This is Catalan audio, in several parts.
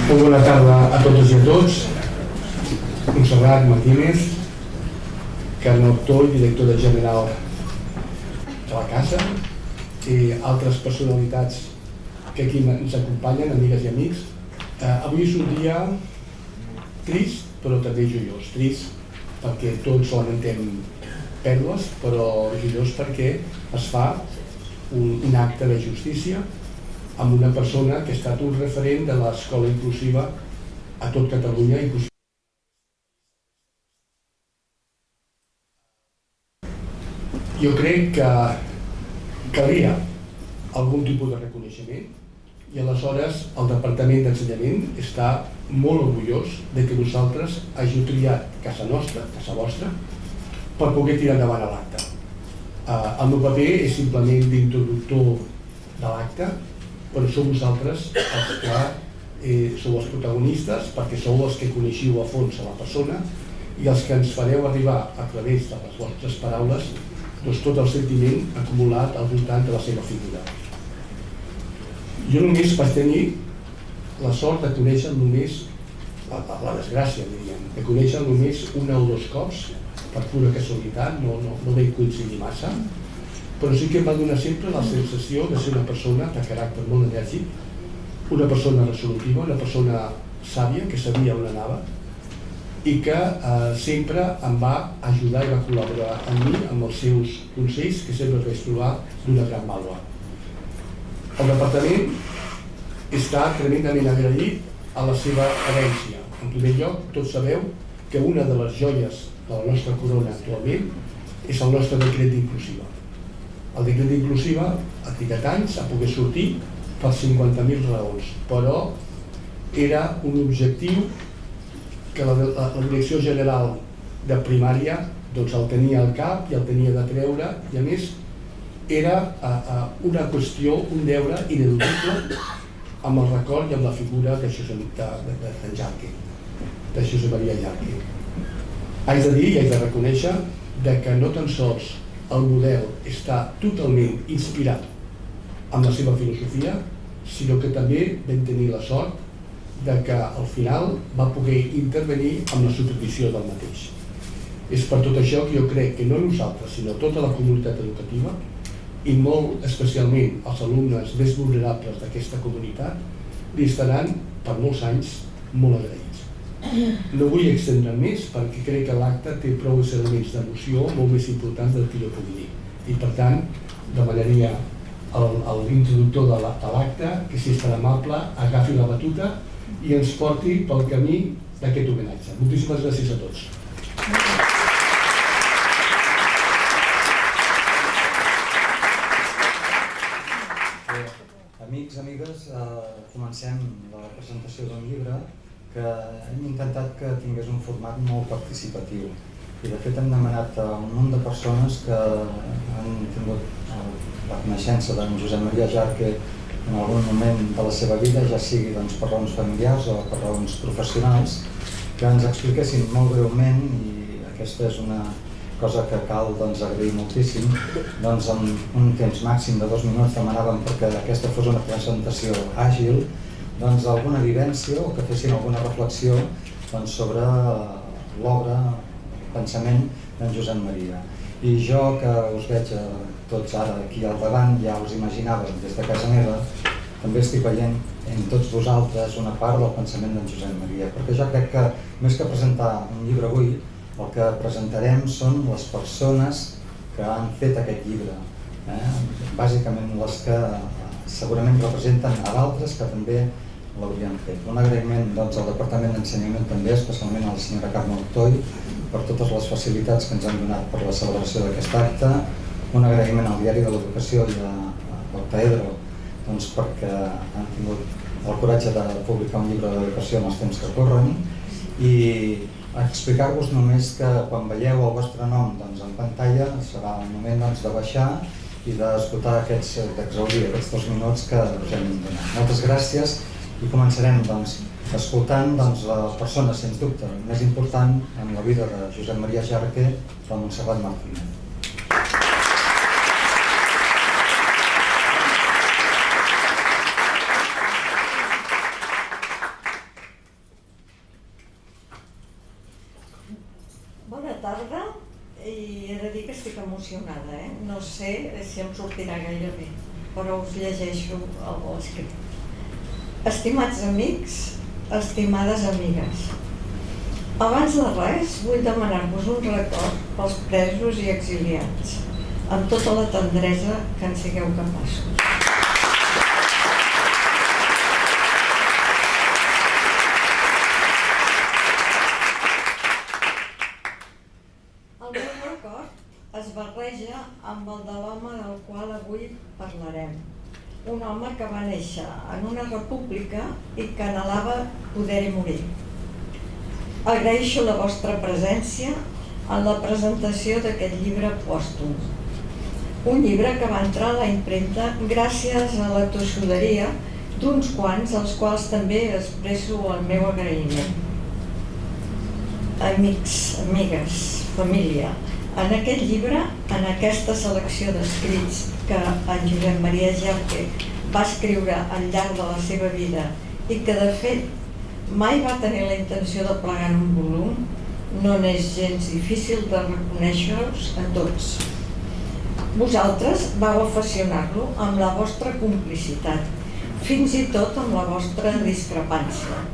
Molt bona tarda a totes i a tots. Montserrat Martínez, Carme Toll, directora general de la casa, i altres personalitats que aquí ens acompanyen, amigues i amics. Avui és un dia trist, però també joiós. Trist perquè tots lamentem pèrdues, però joiós perquè es fa un acte de justícia amb una persona que ha estat un referent de l'escola inclusiva a tot Catalunya. Jo crec que calia algun tipus de reconeixement i aleshores el Departament d'Ensenyament està molt orgullós de que vosaltres hàgiu triat casa nostra, casa vostra, per poder tirar endavant l'acte. El meu paper és simplement d'introductor de l'acte, però sou vosaltres els que sou els protagonistes, perquè sou els que coneixiu a fons a la persona i els que ens fareu arribar a través de les vostres paraules tot el sentiment acumulat al voltant de la seva figura. Jo només vaig tenir la sort de conèixer només, la desgràcia diríem, de conèixer només una o dos cops, per pura casualitat, no vaig coincidir massa, però sí que em va donar sempre la sensació de ser una persona de caràcter molt enèrgic, una persona resolutiva, una persona sàvia que sabia on anava i que sempre em va ajudar i va col·laborar amb mi amb els seus consells que sempre vaig trobar d'una gran vàlua. El departament està tremendament agraït a la seva herència. En primer lloc, tots sabeu que una de les joies de la nostra corona actualment és el nostre decret d'inclusiva. El decret d'inclusiva ha trigat anys a poder sortir per 50.000 raons, però era un objectiu que la Direcció General de Primària el tenia al cap i el tenia de treure, i a més era una qüestió, un deure ineludible amb el record i amb la figura de Jarque, de Josep Maria Jarque. Haig de dir i haig de reconèixer que no tan sols el model està totalment inspirat amb la seva filosofia, sinó que també vam tenir la sort que al final va poder intervenir amb la supervisió del mateix. És per tot això que jo crec que no nosaltres, sinó tota la comunitat educativa, i molt especialment els alumnes més vulnerables d'aquesta comunitat, li estaran per molts anys molt agraïts. No vull extendre'm més perquè crec que l'acte té prou elements d'emoció molt més importants del que jo pugui dir. I per tant, demanaria a l'introductor de l'acte que, si és tan amable, agafi la batuta i ens porti pel camí d'aquest homenatge. Moltíssimes gràcies a tots. Amics, amigues, comencem la presentació d'un llibre que hem intentat que tingués un format molt participatiu. I de fet hem demanat a un munt de persones que han tingut la coneixença d'en Josep Maria Jarque en algun moment de la seva vida, ja sigui per raons familiars o per raons professionals, que ens expliquessin molt breument, i aquesta és una cosa que cal agrair moltíssim, amb un temps màxim de 2 minuts demanàvem perquè aquesta fos una presentació àgil, alguna vivència o que fessin alguna reflexió sobre l'obra, el pensament d'en Josep Maria. I jo, que us veig tots ara aquí al davant, ja us imaginava des de casa meva, també estic veient en tots vosaltres una part del pensament d'en Josep Maria, perquè jo crec que més que presentar un llibre avui, el que presentarem són les persones que han fet aquest llibre, bàsicament les que segurament representen a d'altres que també l'haurien fet. Un agraïment al Departament d'Ensenyament també, especialment a la senyora Carme Toll, per totes les facilitats que ens han donat per la celebració d'aquest acte. Un agraïment al Diari de l'Educació i al Taedro perquè han tingut el coratge de publicar un llibre d'educació en els temps que corren, i explicar-vos només que quan veieu el vostre nom en pantalla serà el moment de baixar i d'escoltar d'exaudir aquests 2 minuts que us hem donat. Moltes gràcies i començarem escoltant la persona, sens dubte, més important en la vida de Josep Maria Jarque, la Montserrat Martínez. emocionada, no sé si em sortirà gaire bé, però us llegeixo l'escrit. Estimats amics, estimades amigues, abans de res vull demanar-vos un record pels presos i exiliats, amb tota la tendresa que en sigueu capaços. El meu record es barreja amb el de l'home del qual avui parlarem. Un home que va néixer en una república i que anhelava poder-hi morir. Agraeixo la vostra presència en la presentació d'aquest llibre pòstum. Un llibre que va entrar a la impremta gràcies a la tossuderia d'uns quants, als quals també expresso el meu agraïment. Amics, amigues, família, en aquest llibre, en aquesta selecció d'escrits que en Josep Maria Jarque va escriure al llarg de la seva vida i que, de fet, mai va tenir la intenció de plegar en un volum, no n'és gens difícil de reconèixer-los a tots. Vosaltres vau aficionar-lo amb la vostra complicitat, fins i tot amb la vostra discrepància.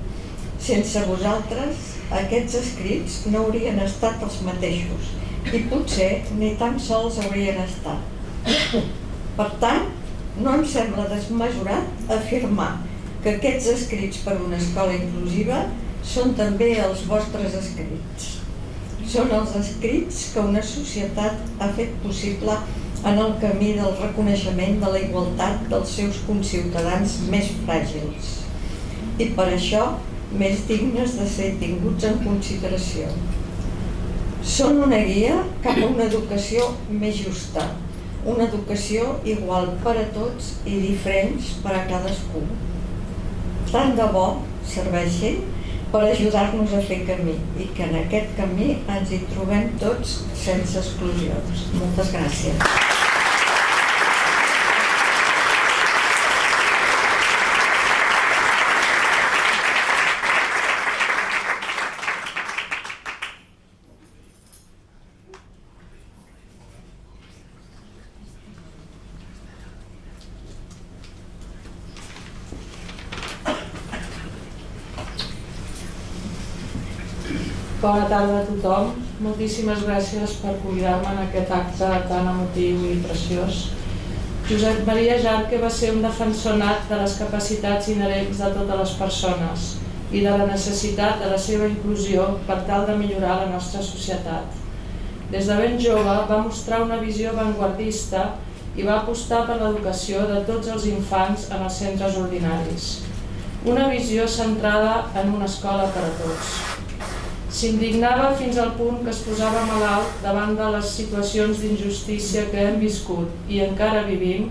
Sense vosaltres, aquests escrits no haurien estat els mateixos i potser ni tan sols haurien estat. Per tant, no em sembla desmesurat afirmar que aquests escrits per una escola inclusiva són també els vostres escrits. Són els escrits que una societat ha fet possible en el camí del reconeixement de la igualtat dels seus conciutadans més fràgils i per això més dignes de ser tinguts en consideració. Són una guia cap a una educació més justa, una educació igual per a tots i diferents per a cadascú. Tant de bo serveixin per ajudar-nos a fer camí i que en aquest camí ens hi trobem tots sense exclusions. Moltes gràcies. Bona tarda a tothom. Moltíssimes gràcies per convidar-me en aquest acte tan emotiu i preciós. Josep Maria Jarque va ser un defensor nat de les capacitats inherents de totes les persones i de la necessitat de la seva inclusió per tal de millorar la nostra societat. Des de ben jove va mostrar una visió avantguardista i va apostar per l'educació de tots els infants en els centres ordinaris. Una visió centrada en una escola per a tots. S'indignava fins al punt que es posava malalt davant de les situacions d'injustícia que hem viscut i encara vivim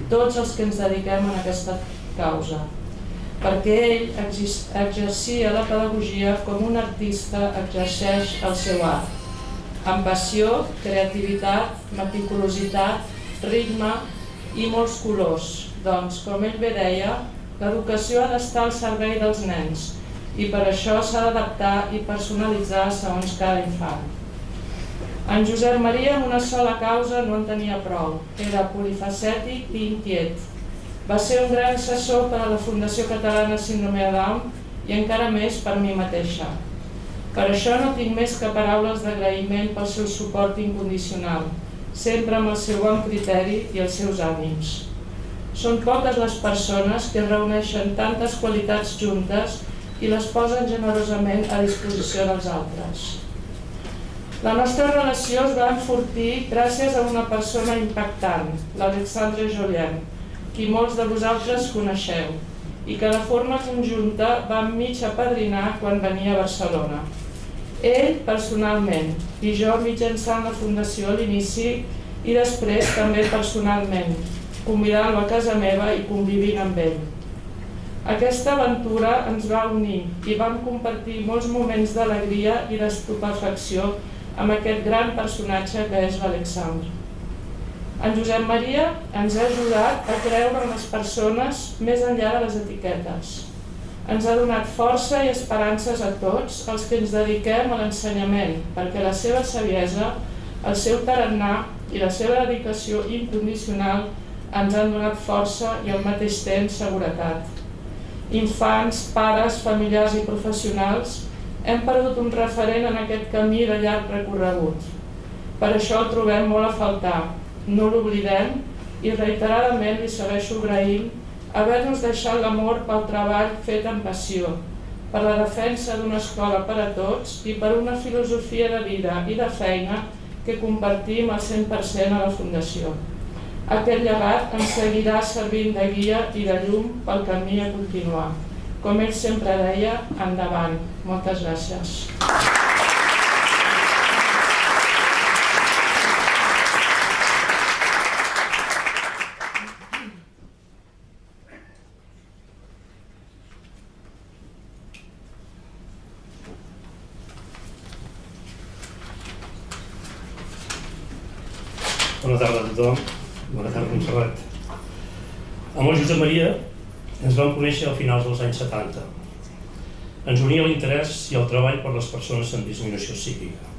tots els que ens dediquem a aquesta causa, perquè ell exercia la pedagogia com un artista exerceix el seu art, amb passió, creativitat, meticulositat, ritme i molts colors. Doncs, com ell bé deia, l'educació ha d'estar al servei dels nens, i per això s'ha d'adaptar i personalitzar segons cada infant. En Josep Maria amb una sola causa no en tenia prou, era polifacètic i inquiet. Va ser un gran assessor per a la Fundació Catalana Síndrome de Down i encara més per mi mateixa. Per això no tinc més que paraules d'agraïment pel seu suport incondicional, sempre amb el seu bon criteri i els seus ànims. Són poques les persones que reuneixen tantes qualitats juntes i les posen generosament a disposició dels altres. La nostra relació es va enfortir gràcies a una persona impactant, l'Alexandre Jolien, qui molts de vosaltres coneixeu, i que de forma conjunta vam mig apadrinar quan venia a Barcelona. Ell personalment, i jo mitjançant la Fundació a l'inici i després també personalment, convidant-lo a casa meva i convivint amb ell. Aquesta aventura ens va unir i vam compartir molts moments d'alegria i d'estupefacció amb aquest gran personatge que és l'Alexandre. En Josep Maria ens ha ajudat a creure en les persones més enllà de les etiquetes. Ens ha donat força i esperances a tots els que ens dediquem a l'ensenyament, perquè la seva saviesa, el seu tarannà i la seva dedicació incondicional ens han donat força i al mateix temps seguretat. Infants, pares, familiars i professionals hem perdut un referent en aquest camí de llarg recorregut. Per això el trobem molt a faltar, no l'oblidem i reiteradament li segueixo agraint haver-nos deixat l'amor pel treball fet amb passió, per la defensa d'una escola per a tots i per una filosofia de vida i de feina que compartim al 100% a la Fundació. Aquest llegat ens seguirà servint de guia i de llum pel camí a continuar. Com ell sempre deia, endavant. Moltes gràcies. Bona tarda a tothom. Bona tarda, Montserrat. Amb el Josep Maria ens vam conèixer a finals dels anys 70. Ens unia l'interès i el treball per les persones amb disminució psíquica.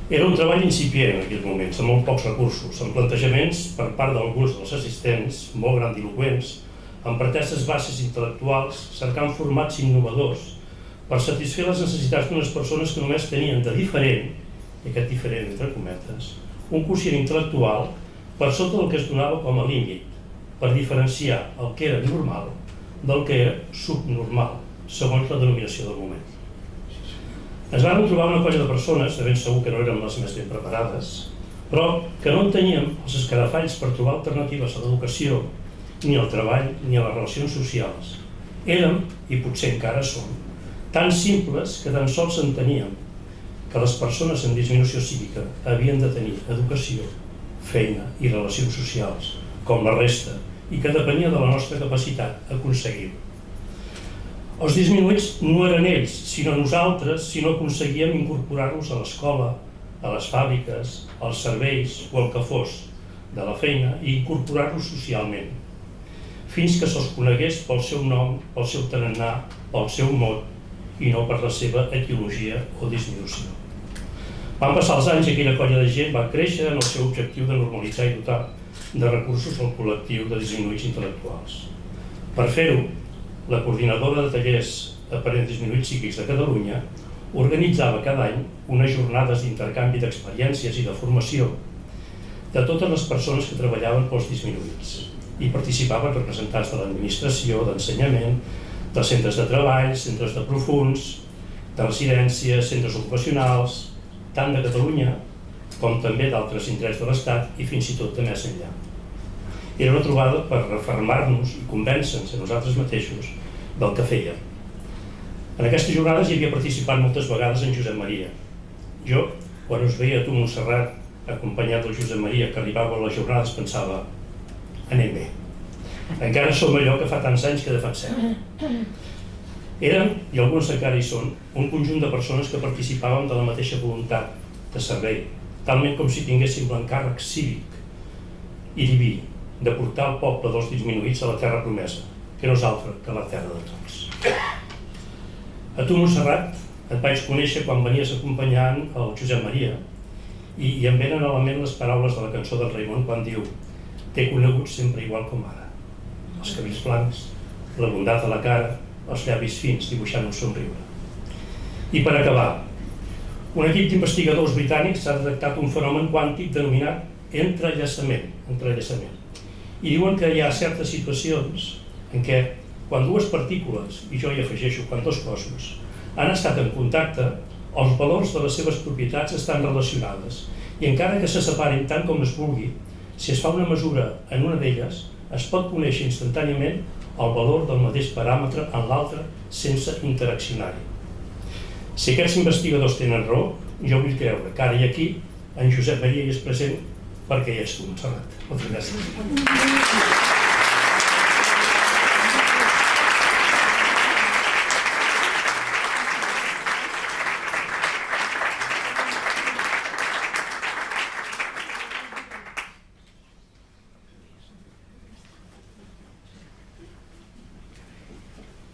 Era un treball incipient en aquells moments, amb molt pocs recursos, amb plantejaments per part d'alguns dels assistents, molt grandiloqüents, amb preteses bases intel·lectuals, cercant formats innovadors per satisfer les necessitats d'unes persones que només tenien de diferent, i aquest diferent entre cometes, un quocient intel·lectual per sota del que es donava com a límit, per diferenciar el que era normal del que era subnormal, segons la denominació del moment. Ens vam trobar una colla de persones, de ben segur que no érem les més ben preparades, però que no en teníem els escarafalls per trobar alternatives a l'educació, ni al treball, ni a les relacions socials. Érem, i potser encara som, tan simples que tan sols enteníem que les persones amb disminució psíquica havien de tenir educació, feina i relacions socials, com la resta, i que depenia de la nostra capacitat d'aconseguir-ho. Els disminuïts no eren ells, sinó nosaltres, si no aconseguíem incorporar-los a l'escola, a les fàbriques, als serveis o el que fos de la feina i incorporar-los socialment, fins que se'ls conegués pel seu nom, pel seu tarannà, pel seu mot i no per la seva etiologia o disminució. Van passar els anys i aquella colla de gent va créixer en el seu objectiu de normalitzar i dotar de recursos al col·lectiu de disminuïts intel·lectuals. Per fer-ho, la coordinadora de tallers per disminuïts psíquics de Catalunya organitzava cada any unes jornades d'intercanvi d'experiències i de formació de totes les persones que treballaven pels disminuïts. Hi participaven representants de l'administració, d'ensenyament, dels centres de treball, centres de profunds, de residències, centres ocupacionals, tant de Catalunya com també d'altres indrets de l'Estat i fins i tot de més enllà. Era una trobada per refermar-nos i convèncer-nos a nosaltres mateixos del que fèiem. En aquestes jornades hi havia participat moltes vegades en Josep Maria. Jo, quan us veia a tu, Montserrat, acompanyat del Josep Maria, que arribava a les jornades, pensava, anem bé. Encara som allò que fa tants anys que defensem. Eren, i alguns encara hi són, un conjunt de persones que participàvem de la mateixa voluntat de servei, talment com si tinguéssim l'encàrrec cívic i diví de portar el poble dels disminuïts a la terra promesa, que no és altra que la terra de tots. A tu, Montserrat, et vaig conèixer quan venies acompanyant el Josep Maria i em venen a la ment les paraules de la cançó del Raimon quan diu «T'he conegut sempre igual com ara». Els cabells blancs, la bondat a la cara, els llavis fins dibuixant un somriure. I per acabar, un equip d'investigadors britànics ha detectat un fenomen quàntic denominat entrellaçament. I diuen que hi ha certes situacions en què quan dues partícules, i jo hi afegeixo quan dos cossos, han estat en contacte, els valors de les seves propietats estan relacionades i encara que se separin tant com es vulgui, si es fa una mesura en una d'elles, es pot conèixer instantàniament el valor del mateix paràmetre en l'altre sense interaccionar-hi. Si aquests investigadors tenen raó, jo vull creure que ara i aquí en Josep Maria hi és present perquè hi ets tu, Montserrat. Moltes gràcies.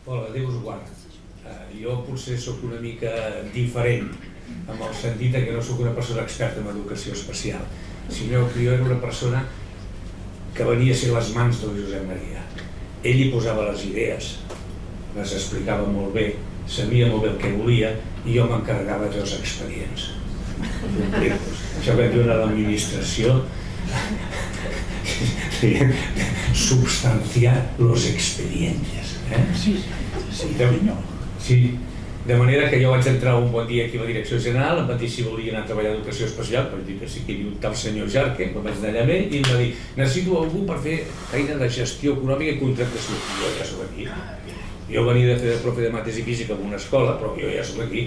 Hola, Déu us guard. Jo potser sóc una mica diferent en el sentit que no sóc una persona experta en educació especial, sinó que jo era una persona que venia a ser les mans del Josep Maria. Ell hi posava les idees, les explicava molt bé, sabia molt bé el que volia i jo m'encarregava dels expedients. Això que diuen a l'administració, substanciar los expedientes. Sí, de manera que jo vaig entrar un bon dia aquí a la direcció general, em va dir si volia anar a treballar a educació especial, vaig dir que sí, que hi havia un tal senyor Jarque, em vaig anar allà amb ell i em va dir necessito algú per fer feina de gestió econòmica i contractació. Jo ja soc aquí. Jo venia de fer de profe de mates i física en una escola, però jo ja soc aquí,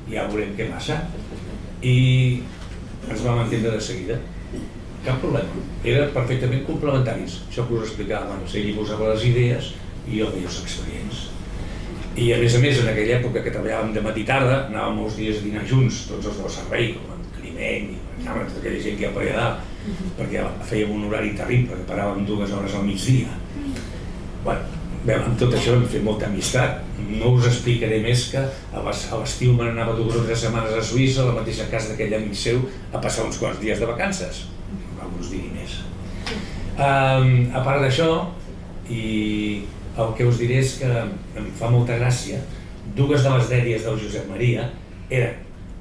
ja veurem què passa. I ens vam entendre de seguida. Cap problema. Eren perfectament complementaris. Això que us explicava abans. Ell hi posava les idees i jo veia els expedients. I a més, en aquella època que treballàvem de matí i tarda, anàvem molts dies a dinar junts, tots els del servei, com en Climent i tota aquella gent que hi ha per allà dalt, perquè fèiem un horari terrible, que paràvem 2 hores al migdia. Amb tot això vam fer molta amistat. No us explicaré més que a l'estiu me n'anava 2 o 3 setmanes a Suïssa, a la mateixa casa d'aquell amic seu, a passar uns quants dies de vacances. No us digui més. A part d'això, i el que us diré és que em fa molta gràcia, 2 de les dèries del Josep Maria eren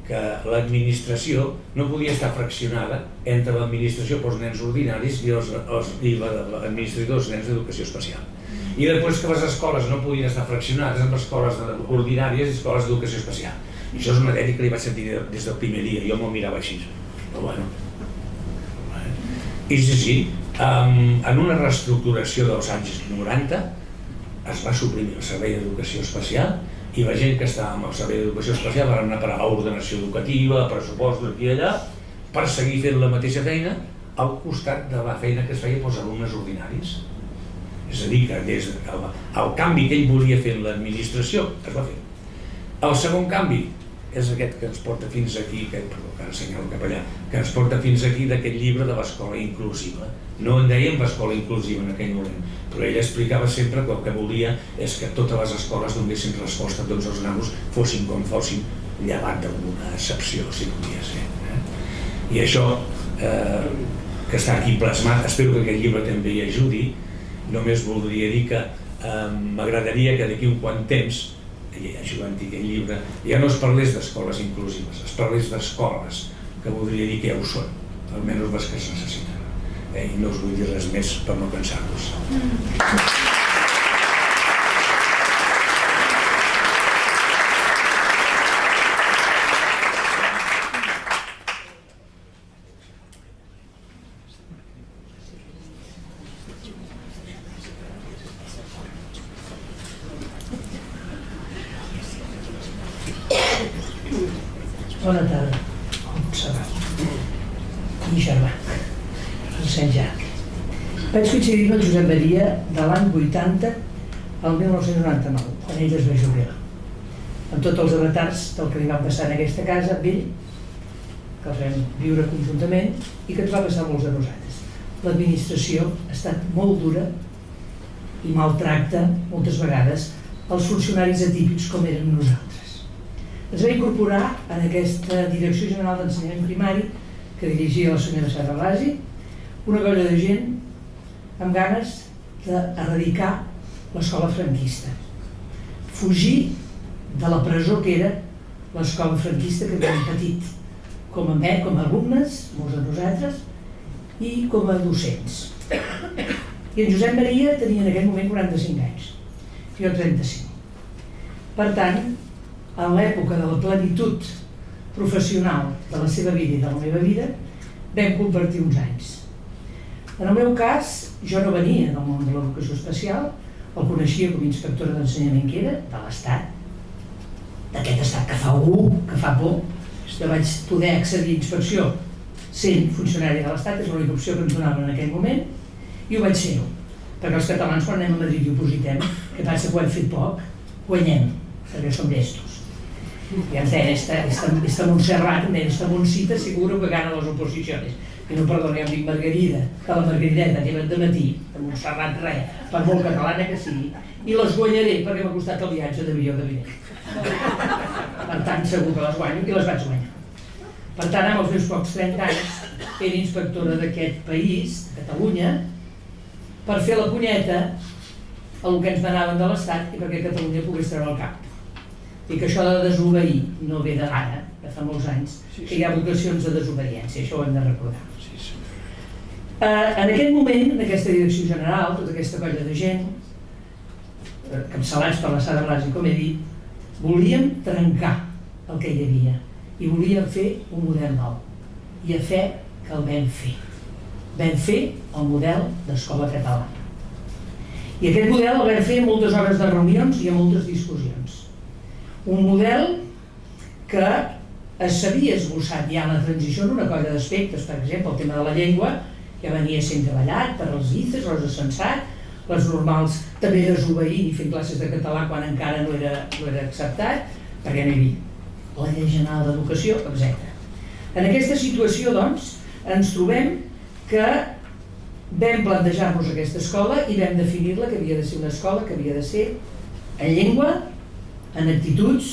que l'administració no podia estar fraccionada entre l'administració pels nens ordinaris i l'administració dels nens d'educació especial. I després que les escoles no podien estar fraccionades amb escoles ordinàries i escoles d'educació especial. I això és una dèria que li vaig sentir des del primer dia, jo me'l mirava així. Però bueno. I sí, en una reestructuració dels anys 90 es va suprimir el servei d'educació especial i la gent que estava amb el servei d'educació especial va anar a parar a ordenació educativa, a pressupostos aquí i allà, per seguir fent la mateixa feina al costat de la feina que es feia pels alumnes ordinaris. És a dir, que el canvi que ell volia fer en l'administració es va fer. El segon canvi és aquest que ens porta fins aquí, que ara assenyalo cap allà, que ens porta fins aquí d'aquest llibre de l'escola inclusiva. No en dèiem l'escola inclusiva en aquell moment, però ell explicava sempre que el que volia és que totes les escoles donessin resposta a tots els nanos, fossin com fossin, llevat d'alguna excepció, si podia ser. I això que està aquí plasmat, espero que aquest llibre també hi ajudi. Només voldria dir que m'agradaria que d'aquí un quant temps, això vam dir aquell llibre, ja no es parlés d'escoles inclusives, es parlés d'escoles, que voldria dir que ja ho són, almenys les que es necessiten. I no us vull dir res més per no cansar-vos. Bona tarda, Montserrat i germà, el Sant Jarque. Vaig coincidir amb el Josep Maria de l'any 80 al 1999, quan ell es va jubilar. Amb tots els retards del que li va passar en aquesta casa amb ell, que els vam viure conjuntament i que ens va passar molts a nosaltres. L'administració ha estat molt dura i maltracta moltes vegades els funcionaris atípics com eren nosaltres. Ens va incorporar en aquesta Direcció General d'Ensenyament Primari que dirigia la senyora Serra Blasi, una colla de gent amb ganes d'erradicar l'escola franquista, fugir de la presó que era l'escola franquista que havíem patit com a alumnes, molts de nosaltres, i com a docents. I en Josep Maria tenia en aquell moment 45 anys, jo 35. Per tant, en l'època de la plenitud professional de la seva vida i de la meva vida, vam compartir uns anys. En el meu cas, jo no venia del món de l'educació especial, el coneixia com a inspectora d'ensenyament que era, de l'Estat, d'aquest estat que fa que fa por. Jo vaig poder accedir a inspecció sent funcionari de l'Estat, és l'única opció que ens donaven en aquell moment, i ho vaig ser-ho. Perquè els catalans, quan anem a Madrid i opositem, que passa que ho hem fet poc, guanyem, perquè som llestos. Y esta Montserrat, esta Moncita, seguro que gana las oposiciones. i no, perdona, ja em dic Margarida, que la Margarideta lleva de matí, de Montserrat res, per molt catalana que sigui, i les guanyaré perquè m'ha costat el viatge d'avió de Vinet. Per tant, segur que les guanyo i les vaig guanyar. Per tant, amb els meus pocs 30 anys, era inspectora d'aquest país, Catalunya, per fer la punyeta el que ens manaven de l'Estat i perquè Catalunya pogués treure el cap. I que això de desobeir no ve d'ara, de fa molts anys, que hi ha vocacions de desobediència, això ho hem de recordar. En aquest moment, en aquesta direcció general, tota aquesta colla de gent, encapçalats per la Sara Blasi, com he dit, volíem trencar el que hi havia i volíem fer un model nou. I a fe que el vam fer. Vam fer el model d'escola catalana. I aquest model el vam fer en moltes hores de reunions i en moltes discussions. Un model que s'havia esbossat ja en la transició en una colla d'aspectes, per exemple, el tema de la llengua ja venia sent treballat per els ICES, Rosa Sensat, les normals també desobeint i fent classes de català quan encara no era acceptat, perquè no hi havia la llei general d'educació, etc. En aquesta situació, doncs, ens trobem que vam plantejar-nos aquesta escola i vam definir-la que havia de ser una escola que havia de ser en llengua, en actituds,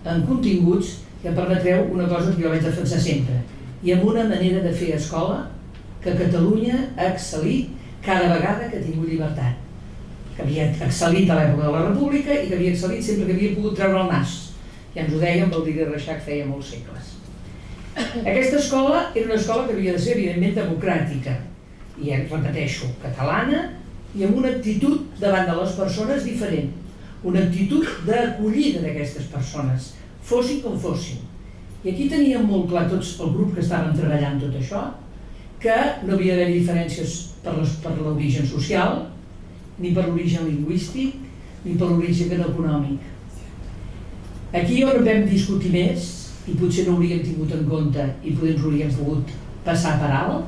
en continguts, que em permetreu una cosa que jo vaig defensar sempre, i amb una manera de fer escola que Catalunya ha excel·lit cada vegada que ha tingut llibertat, que havia excel·lit a l'època de la República i que havia excel·lit sempre que havia pogut treure el nas. Ja ens ho deia amb el Diguer Reixac feia molts segles. Aquesta escola era una escola que havia de ser evidentment democràtica i, repeteixo, catalana i amb una actitud davant de les persones diferent, una actitud d'acollida d'aquestes persones, fossin com fossin. I aquí teníem molt clar tots el grup que estàvem treballant tot això, que no havia d'haver diferències per l'origen social, ni per l'origen lingüístic, ni per l'origen econòmic. Aquí on vam discutir més, i potser no ho hauríem tingut en compte i potser ens ho hauríem pogut passar per alt,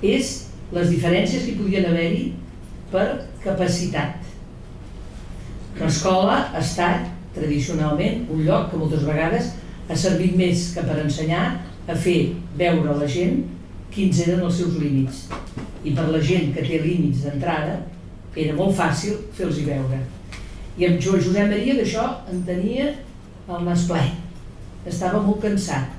és les diferències que podien haver-hi per capacitat. L'escola ha estat tradicionalment un lloc que moltes vegades ha servit més que per ensenyar a fer veure a la gent quins eren els seus límits. I per la gent que té límits d'entrada era molt fàcil fer-los veure. I amb Josep Maria d'això en tenia el nas ple. Estava molt cansat.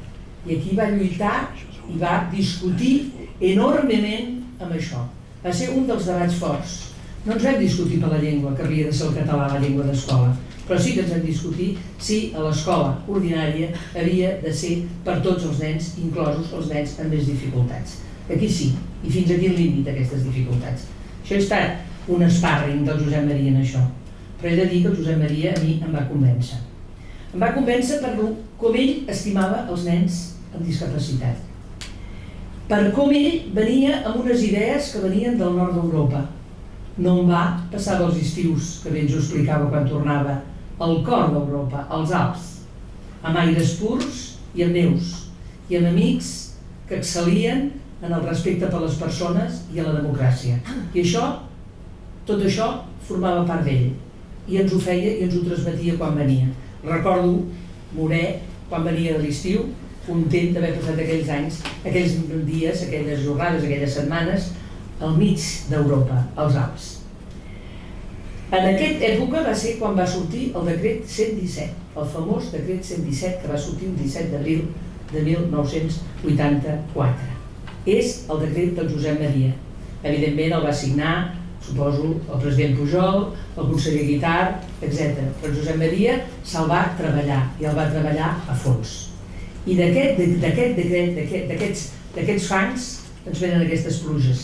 I aquí va lluitar i va discutir enormement amb això. Va ser un dels debats forts. No ens vam discutir per la llengua, que havia de ser el català la llengua d'escola, però sí que ens vam discutir si a l'escola ordinària havia de ser per tots els nens, inclosos els nens amb més dificultats. Aquí sí, i fins a quin límit aquestes dificultats. Això ha estat un sparring del Josep Maria en això, però he de dir que el Josep Maria a mi em va convèncer. Em va convèncer per com ell estimava els nens amb discapacitat, per com ell venia amb unes idees que venien del nord d'Europa. No em va passar dels estius, que bé ens ho explicava quan tornava, al cor d'Europa, als Alps, amb aires purs i amb neus, i amb amics que excel·lien en el respecte per les persones i a la democràcia. I això, tot això, formava part d'ell, i ens ho feia i ens ho transmetia quan venia. Recordo Morè, quan venia de l'estiu, content d'haver passat aquells anys, aquells dies, aquelles jornades, aquelles setmanes, al mig d'Europa, als Alps. En aquesta època va ser quan va sortir el decret 117, el famós decret 117 que va sortir el 17 d'abril de 1984. És el decret del Josep Maria. Evidentment el va signar, suposo, el president Pujol, el conseller Guitart, etc. Però Josep Maria se'l va treballar i el va treballar a fons. I d'aquest decret, d'aquests fangs, ens venen aquestes pluges.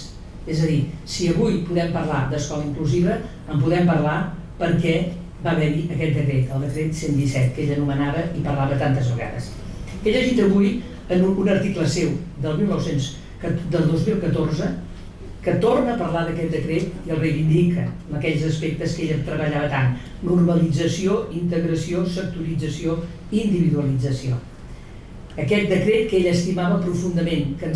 És a dir, si avui podem parlar d'escola inclusiva, en podem parlar perquè va haver-hi aquest decret, el decret 117, que ell anomenava i parlava tantes vegades. He llegit avui en un article seu del 2014 que torna a parlar d'aquest decret i el reivindica en aquells aspectes que ell treballava tant: normalització, integració, sectorització, individualització. Aquest decret que ell estimava profundament, que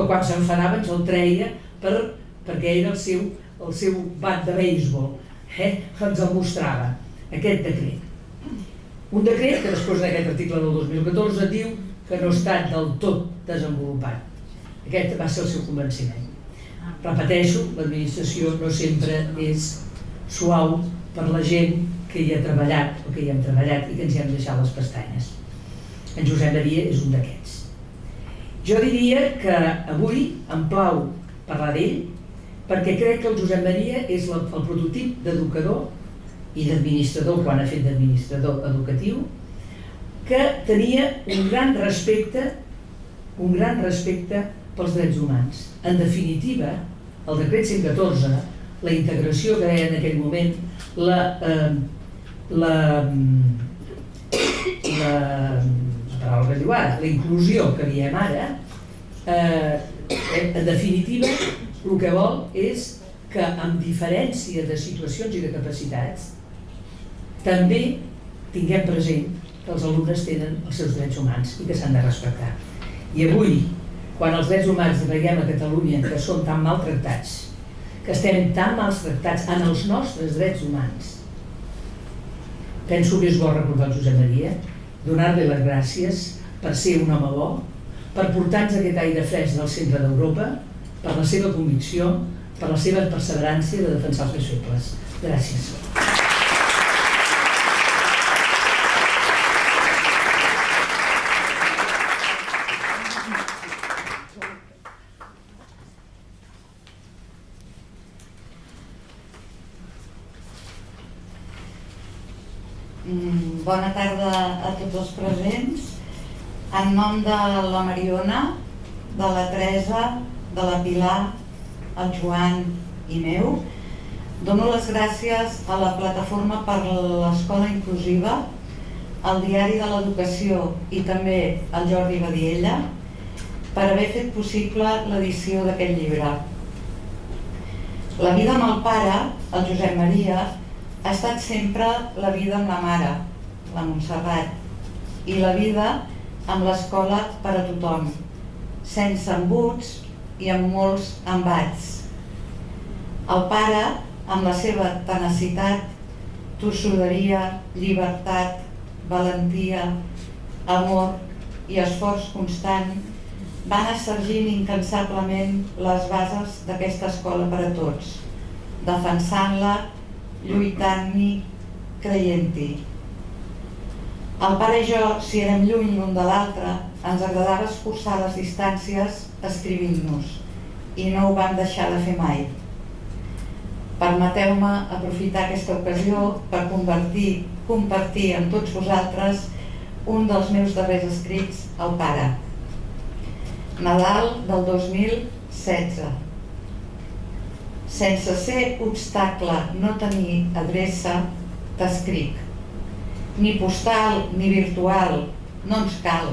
quan s'enfadava ens el treia perquè era el seu bat de béisbol, que ens el mostrava, aquest decret. Un decret que després en aquest article del 2014 diu que no ha estat del tot desenvolupat. Aquest va ser el seu convenciment. Repeteixo, l'administració no sempre és suau per la gent que hi ha treballat o que hi hem treballat i que ens hi hem deixat les pestanyes. En Josep Maria és un d'aquests. Jo diria que avui em plau parlar d'ell perquè crec que el Josep Maria és el prototip d'educador i d'administrador, quan ha fet d'administrador educatiu, que tenia un gran respecte pels drets humans. En definitiva, el decret 114, la integració que deia en aquell moment, la inclusió que diem ara, en definitiva, el que vol és que, amb diferència de situacions i de capacitats, també tinguem present que els alumnes tenen els seus drets humans i que s'han de respectar. I avui, quan els drets humans veiem a Catalunya que són tan maltractats, que estem tan maltractats en els nostres drets humans, penso que és bo recordar el Josep Maria, donar-li les gràcies per ser un home bo, per portar-nos aquest aire fresc del centre d'Europa, per la seva convicció, per la seva perseverància de defensar els més febles. Gràcies. Bona tarda a tots els presents. En nom de la Mariona, de la Teresa, de la Pilar, el Joan i meu, dono les gràcies a la Plataforma per l'Escola Inclusiva, al Diari de l'Educació i també al Jordi Badiella per haver fet possible l'edició d'aquest llibre. La vida amb el pare, el Josep Maria, ha estat sempre la vida amb la mare, la Montserrat, i la vida amb l'escola per a tothom, sense embuts i amb molts embats. El pare, amb la seva tenacitat, tossuderia, llibertat, valentia, amor i esforç constant, van assergint incansablement les bases d'aquesta escola per a tots, defensant-la, lluitant-hi, creient-hi. El pare i jo, si érem lluny l'un de l'altre, ens agradava escurçar les distàncies escrivint-nos i no ho vam deixar de fer mai. Permeteu-me aprofitar aquesta ocasió per compartir amb tots vosaltres un dels meus darrers escrits al pare. Nadal del 2016. Sense ser obstacle no tenir adreça, t'escric. Ni postal ni virtual, no ens cal.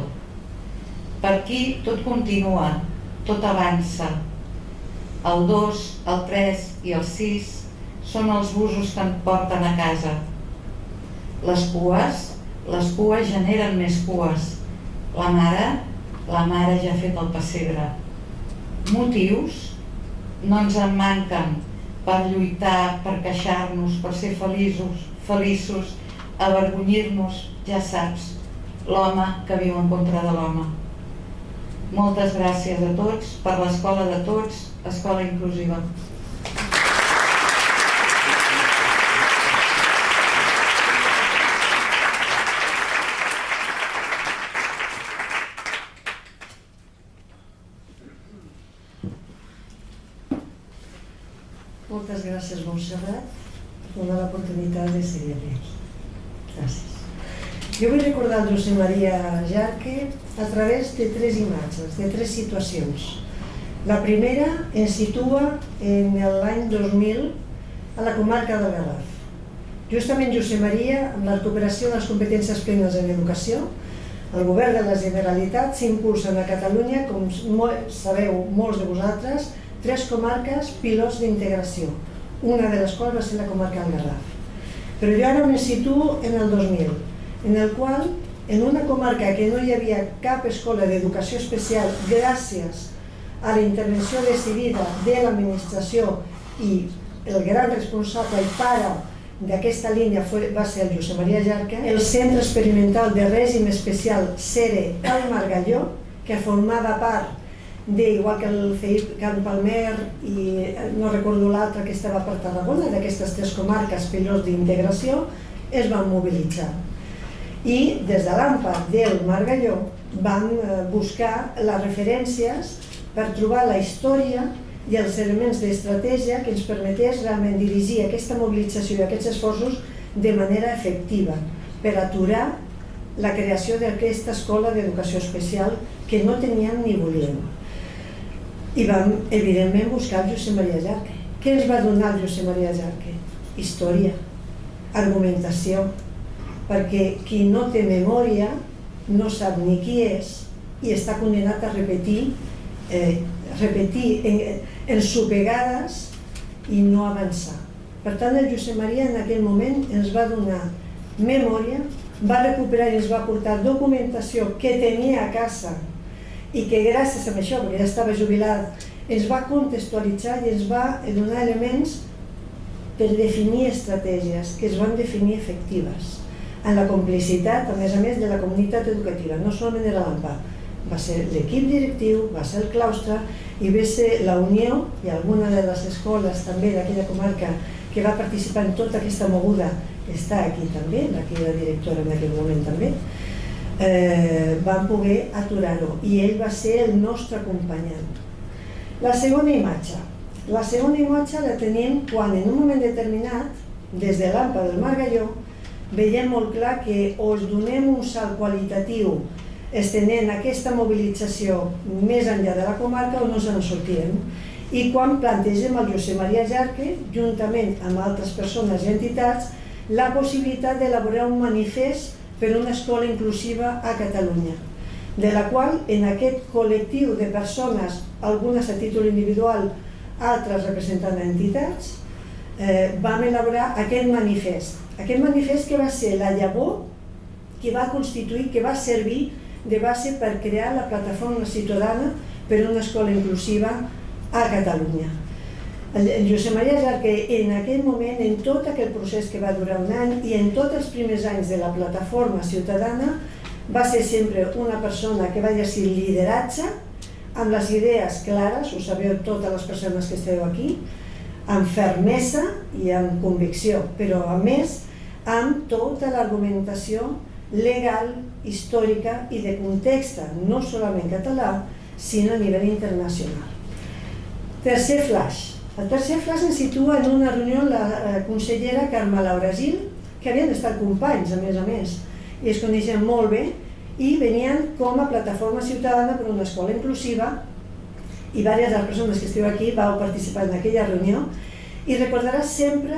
Per aquí tot continua, tot avança. El 2, el 3 i el 6 són els busos que em porten a casa. Les cues generen més cues. La mare ja ha fet el pessebre. Motius no ens en manquen per lluitar, per queixar-nos, per ser feliços, avergonyir-nos, ja saps, l'home que viu en contra de l'home. Moltes gràcies a tots per l'escola de tots, Escola Inclusiva. Moltes gràcies, Montserrat, per donar l'oportunitat de seguir aquí. Gràcies. Jo vull recordar el Josep Maria Jarque a través de 3 imatges, de 3 situacions. La primera ens situa en l'any 2000 a la comarca del Garraf. Justament Josep Maria, amb la recuperació de les competències plenes en educació, el govern de la Generalitat s'impulsen a Catalunya, com sabeu molts de vosaltres, 3 comarques pilots d'integració, una de les quals va ser la comarca del Garraf. Però jo ara me situo en el 2000, en el qual, en una comarca que no hi havia cap escola d'educació especial gràcies a la intervenció decidida de l'administració i el gran responsable i pare d'aquesta línia va ser el Josep Maria Jarque, el Centre Experimental de Règim Especial Cere al Margalló, que formava part igual que el CEIP Can Palmer i no recordo l'altre que estava per Tarragona, d'aquestes 3 comarques pilars d'integració, es van mobilitzar. I des de l'AMPA del Margalló vam buscar les referències per trobar la història i els elements d'estratègia que ens permetés realment dirigir aquesta mobilització i aquests esforços de manera efectiva per aturar la creació d'aquesta escola d'educació especial que no teníem ni volíem. I vam, evidentment, buscar el Josep Maria Jarque. Què ens va donar el Josep Maria Jarque? Història, argumentació, perquè qui no té memòria no sap ni qui és i està condenat a repetir ensopegades i no avançar. Per tant, el Josep Maria en aquell moment ens va donar memòria, va recuperar i ens va portar documentació que tenia a casa i que gràcies a això, perquè ja estava jubilat, ens va contextualitzar i ens va donar elements per definir estratègies que es van definir efectives en la complicitat, a més, de la comunitat educativa, no solament de l'AMPA. Va ser l'equip directiu, va ser el claustre i va ser la Unió i alguna de les escoles també d'aquella comarca que va participar en tota aquesta moguda, està aquí també, aquí la directora en aquell moment també, van poder aturar-ho i ell va ser el nostre acompanyant. La segona imatge la tenim quan en un moment determinat, des de l'AMPA del Margalló, veiem molt clar que o es donem un salt qualitatiu estenent aquesta mobilització més enllà de la comarca o no ens en sortirem. I quan plantegem al Josep Maria Jarque, juntament amb altres persones i entitats, la possibilitat d'elaborar un manifest per una escola inclusiva a Catalunya, de la qual en aquest col·lectiu de persones, algunes a títol individual, altres representant entitats, vam elaborar aquest manifest. Aquest manifest que va ser la llavor que va constituir, que va servir de base per crear la plataforma ciutadana per una escola inclusiva a Catalunya. El Josep Maria Jarque, en aquell moment, en tot aquell procés que va durar un any i en tots els primers anys de la plataforma ciutadana, va ser sempre una persona que va exercir lideratge, amb les idees clares, ho sabeu totes les persones que esteu aquí, amb fermesa i amb convicció, però a més amb tota l'argumentació legal, històrica i de context, no solament català, sinó a nivell internacional. Tercer flash. El tercer flash ens situa en una reunió amb la consellera Carme Laura Gil, que havien estat companys, a més, i es coneixen molt bé, i venien com a plataforma ciutadana per una escola inclusiva, i diverses de les persones que esteu aquí vau participar en aquella reunió, i recordaràs sempre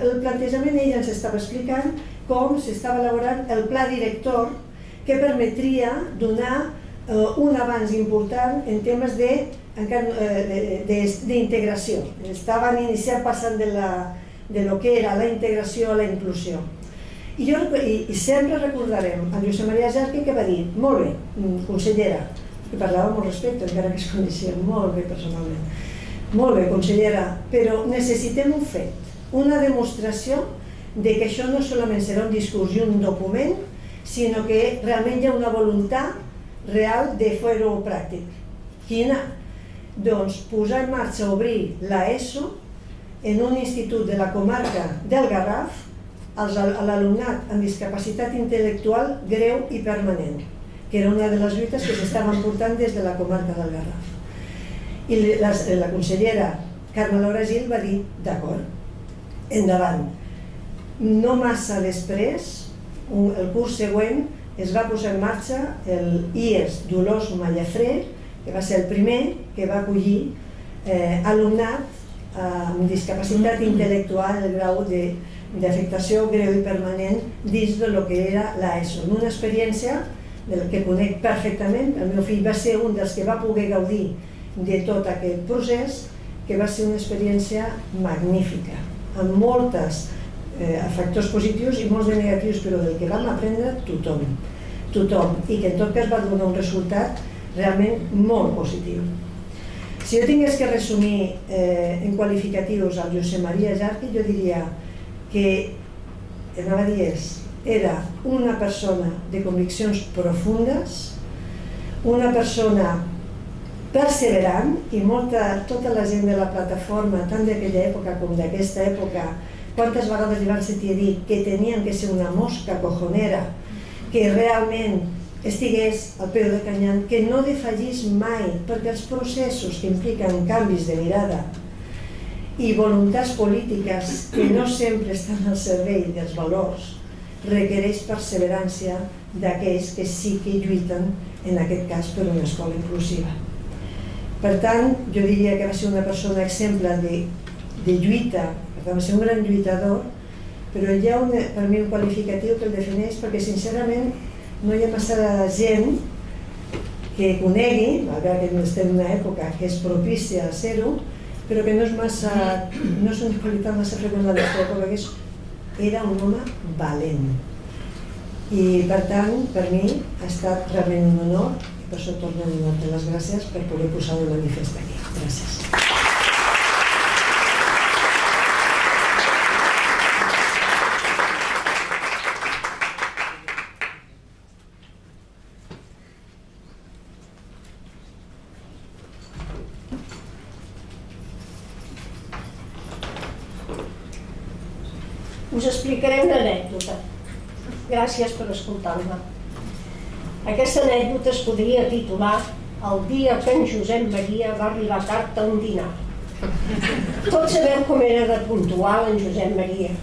el plantejament, ella ens estava explicant com s'estava elaborant el pla director que permetria donar un avanç important en temes d'integració. Estaven iniciant passant de lo que era la integració a la inclusió. I sempre recordarem a Josep Maria Jarque que va dir: molt bé, consellera, que parlava amb respecte, encara que es coneixien molt bé personalment, molt bé, consellera, però necessitem un fet, una demostració de que això no solament serà un discurs i un document, sinó que realment hi ha una voluntat real de fer-ho pràctic. Quina? Doncs posar en marxa, obrir l'ESO en un institut de la comarca del Garraf a l'alumnat amb discapacitat intel·lectual greu i permanent, que era una de les lluites que s'estaven portant des de la comarca del Garraf. I la consellera Carme Laura Gil va dir: d'acord, endavant. No massa després, el curs següent, es va posar en marxa el IES Dolors Mallafré, que va ser el primer que va acollir alumnat amb discapacitat intel·lectual, el grau d'afectació greu i permanent dins del que era l'ESO. Una experiència que conec perfectament. El meu fill va ser un dels que va poder gaudir de tot aquest procés, que va ser una experiència magnífica, amb molts factors positius i molts de negatius, però del que vam aprendre tothom, i que en tot cas va donar un resultat realment molt positiu. Si jo tingués que resumir en qualificatius al Josep Maria Jarque, jo diria que era una persona de conviccions profundes, una persona perseverant, i tota la gent de la plataforma, tant d'aquella època com d'aquesta època, quantes vegades li van sentir dir que tenien que ser una mosca cojonera, que realment estigués al peu del canyar, que no defallís mai, perquè els processos que impliquen canvis de mirada i voluntats polítiques que no sempre estan al servei dels valors requereix perseverància d'aquells que sí que lluiten, en aquest cas, per una escola inclusiva. Per tant, jo diria que va ser una persona exemple de lluita, per tant va ser un gran lluitador, però hi ha per mi un qualificatiu que el defineix perquè sincerament no hi ha massa gent que conegui, malgrat que estem en una època que és propícia a ser-ho, però que no és una qualitat massa freqüent la nostra època, que era un home valent. I per tant, per mi ha estat realment un honor, i per això torno a donar-te les gràcies per poder posar el manifest aquí. Gràcies. Us explicaré una anècdota. Gràcies per escoltar-me. Aquesta anècdota es podria titular El dia que en Josep Maria va arribar tard a un dinar. Tots sabem com era de puntual en Josep Maria.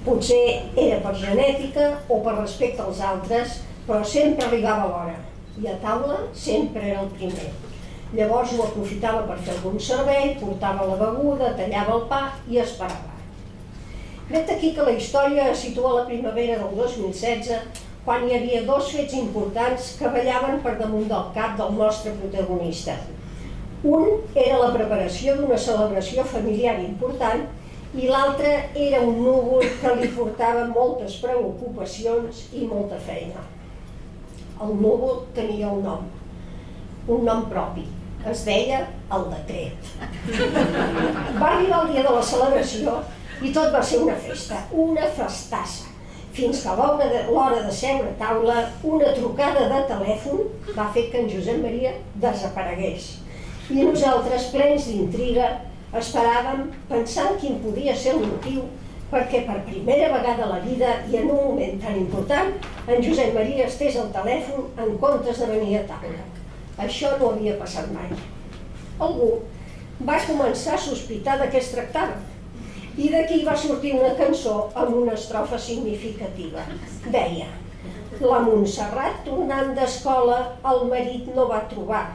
Potser era per genètica o per respecte als altres, però sempre arribava a l'hora. I a taula sempre era el primer. Llavors ho aprofitava per fer algun servei, portava la beguda, tallava el pa i esperava. Vet aquí que la història es situa a la primavera del 2016, quan hi havia dos fets importants que ballaven per damunt del cap del nostre protagonista. Un era la preparació d'una celebració familiar important i l'altre era un núvol que li portava moltes preocupacions i molta feina. El núvol tenia un nom propi. Es deia el decret. Va arribar el dia de la celebració i tot va ser una festa, una festassa, fins que a l'hora de seure a taula, una trucada de telèfon va fer que en Josep Maria desaparegués. I nosaltres, plens d'intriga, esperàvem pensant quin podia ser el motiu perquè per primera vegada a la vida i en un moment tan important, en Josep Maria estés al telèfon en comptes de venir a taula. Això no havia passat mai. Algú va començar a sospitar de què es tractava. I d'aquí va sortir una cançó amb una estrofa significativa. Deia: la Montserrat tornant d'escola el marit no va trobar.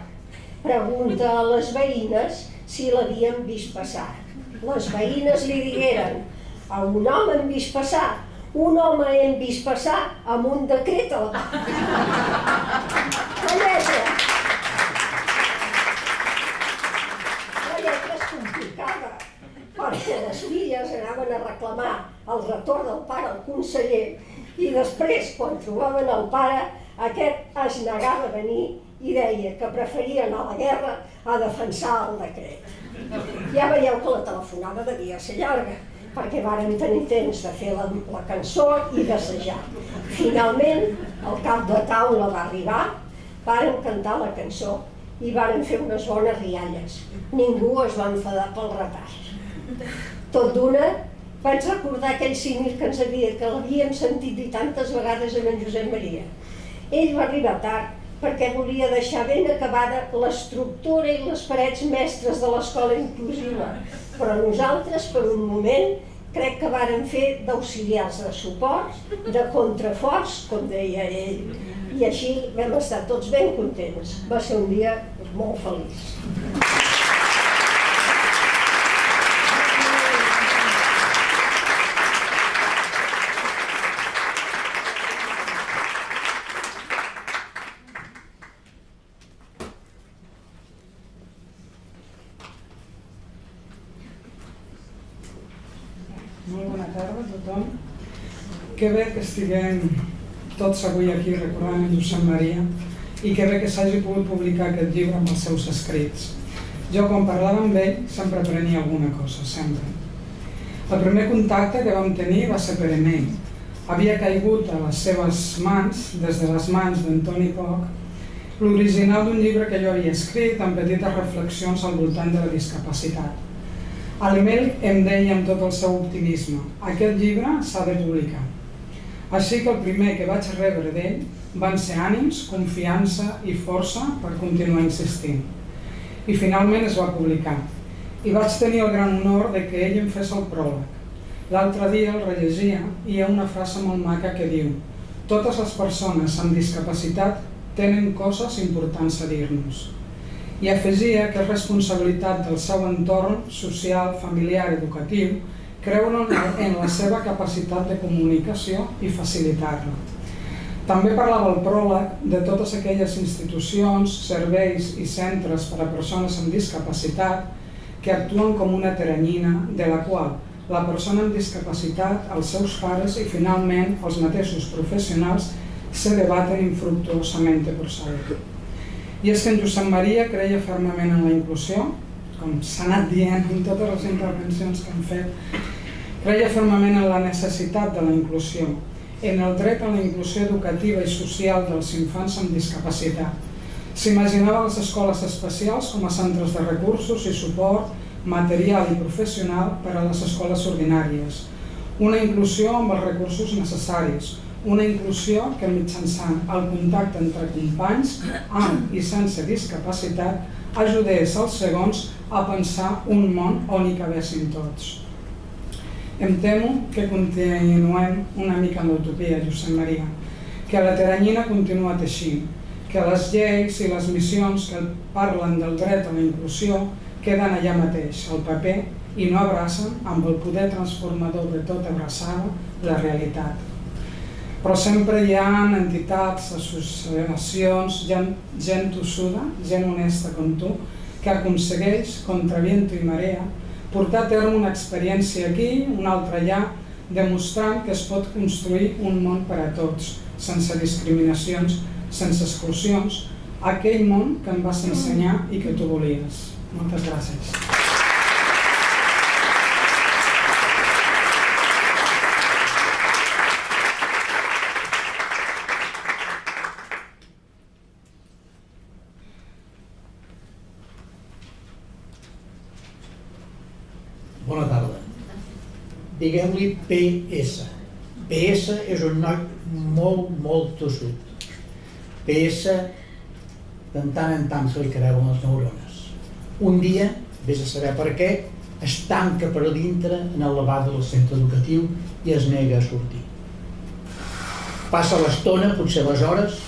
Pregunta a les veïnes si l'havien vist passar. Les veïnes li digueren: a un home hem vist passar, un home hem vist passar amb un decret a la mà. La lletra és complicada, perquè les filles anaven a reclamar el retorn del pare al conseller i després, quan trobaven el pare, aquest es negava a venir i deia que preferia anar a la guerra a defensar el decret. Ja veieu que la telefonada devia ser llarga, perquè vàrem tenir temps de fer la cançó i d'assajar. Finalment, el cap de taula va arribar, vàrem cantar la cançó i vàrem fer unes bones rialles. Ningú es va enfadar pel retard. Tot d'una, vaig recordar aquell símil que l'havíem sentit dir tantes vegades amb en Josep Maria. Ell va arribar tard perquè volia deixar ben acabada l'estructura i les parets mestres de l'escola inclusiva, però nosaltres, per un moment, crec que vàrem fer d'auxiliars de suport, de contraforts, com deia ell, i així vam estar tots ben contents. Va ser un dia molt feliç. Molt bona tarda a tothom. Que bé que estiguem tots avui aquí recordant en Josep Maria i que bé que s'hagi pogut publicar aquest llibre amb els seus escrits. Jo, quan parlava amb ell, sempre aprenia alguna cosa, sempre. El primer contacte que vam tenir va ser per email. Havia caigut a les seves mans, des de les mans d'Antoni Poch, l'original d'un llibre que jo havia escrit amb petites reflexions al voltant de la discapacitat. A l'email em deia amb tot el seu optimisme: aquest llibre s'ha de publicar. Així que el primer que vaig rebre d'ell van ser ànims, confiança i força per continuar insistint. I finalment es va publicar. I vaig tenir el gran honor de que ell em fes el pròleg. L'altre dia el rellegia i hi ha una frase molt maca que diu: totes les persones amb discapacitat tenen coses importants a dir-nos. I afegia que és responsabilitat del seu entorn social, familiar, educatiu, creure en la seva capacitat de comunicació i facilitar-la. També parlava al pròleg de totes aquelles institucions, serveis i centres per a persones amb discapacitat que actuen com una teranyina de la qual la persona amb discapacitat, els seus pares i finalment els mateixos professionals se debaten infructuosamente por saber. I és que en Josep Maria creia fermament en la inclusió, com s'ha anat dient en totes les intervencions que hem fet, creia fermament en la necessitat de la inclusió, en el dret a la inclusió educativa i social dels infants amb discapacitat. S'imaginava les escoles especials com a centres de recursos i suport material i professional per a les escoles ordinàries, una inclusió amb els recursos necessaris, una inclusió que mitjançant el contacte entre companys amb i sense discapacitat ajudés als segons a pensar un món on hi cabessin tots. Em temo que continuem una mica amb l'utopia, Josep Maria, que la teranyina continua teixint, que les lleis i les missions que parlen del dret a la inclusió queden allà mateix, al paper, i no abracen amb el poder transformador de tot abraçada la realitat. Però sempre hi ha entitats, associacions, gent tossuda, gent honesta com tu, que aconsegueix, contra viento i marea, portar a terme una experiència aquí, una altra allà, demostrant que es pot construir un món per a tots, sense discriminacions, sense exclusions, aquell món que em vas ensenyar i que tu volies. Moltes gràcies. Bona tarda. Diguem-li PS. PS és un noi molt tossut. PS, de tant en tant se li creuen les neurones. Un dia, vés a saber per què, es tanca per dintre en el lavabo del centre educatiu i es nega a sortir. Passa l'estona, potser les hores,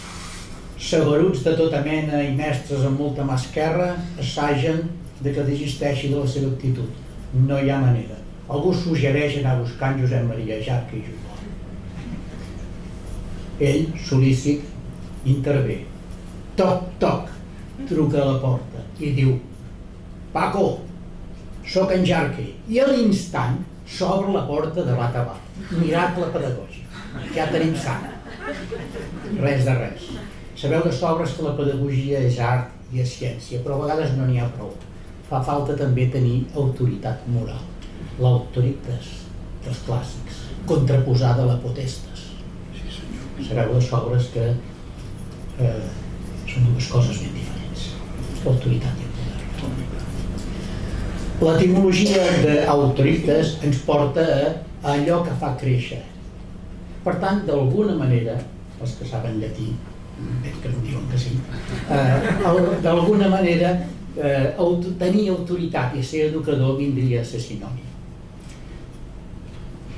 saberuts de tota mena i mestres amb molta mà esquerra assagen de que desisteixi de la seva actitud. No hi ha manera. Algú suggereix anar buscant Josep Maria Jarque i Jubó. Ell, sol·lícit, intervé. Toc, toc, truca a la porta i diu: Paco, sóc en Jarque. I a l'instant s'obre la porta de bat a bat. Miracle pedagògic. Ja tenim sana. Res de res. Sabeu de sobres que la pedagogia és art i és ciència, però a vegades no n'hi ha prou. Fa falta també tenir autoritat moral. L'autoritas dels clàssics, contraposada a la potestas. Sabeu de sobres que són dues coses ben diferents. L'autoritat i el poder. L'etimologia d'autoritas ens porta a allò que fa créixer. Per tant, d'alguna manera, els que saben llatí, veig que no diuen que sí, d'alguna manera tenir autoritat i ser educador vindria a ser sinònim.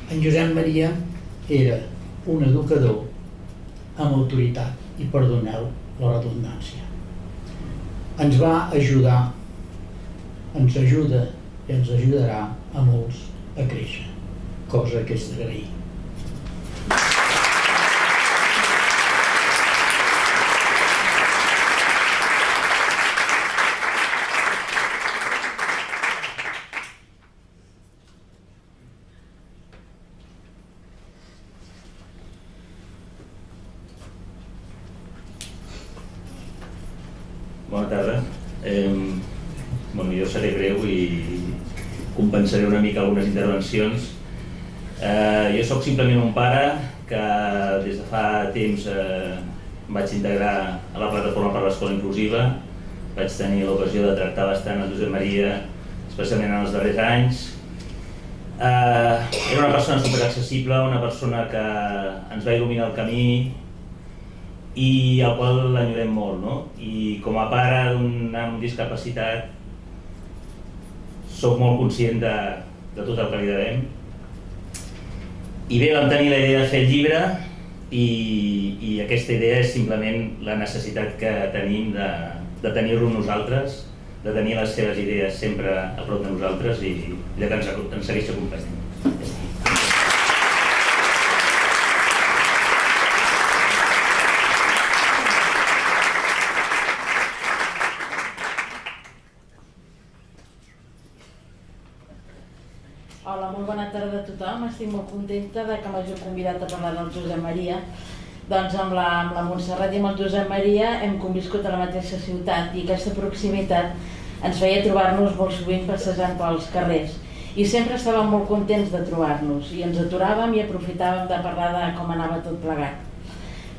En Josep Maria era un educador amb autoritat i perdoneu la redundància. Ens va ajudar, ens ajuda i ens ajudarà a molts a créixer, cosa que és d'agrair. Bona tarda. Jo seré breu i compensaré una mica algunes intervencions. Jo sóc simplement un pare que des de fa temps em vaig integrar a la plataforma per l'escola inclusiva, vaig tenir l'ocasió de tractar bastant el Josep Maria, especialment en els darrers anys. Era una persona superaccessible, una persona que ens va il·luminar el camí i al qual l'enyorem molt, no? I com a pare d'un nen amb discapacitat soc molt conscient de tot el que li devem. I bé, vam tenir la idea de fer el llibre i aquesta idea és simplement la necessitat que tenim de tenir-lo nosaltres, de tenir les seves idees sempre a prop de nosaltres i que ens segueix acompanyant. Hola, molt bona tarda a tothom. Estic molt contenta que m'hagi convidat a parlar del Josep Maria. Doncs amb la Montserrat i amb el Josep Maria hem conviscut a la mateixa ciutat i aquesta proximitat ens feia trobar-nos molt sovint passejant pels carrers. I sempre estàvem molt contents de trobar-nos i ens aturàvem i aprofitàvem de parlar de com anava tot plegat.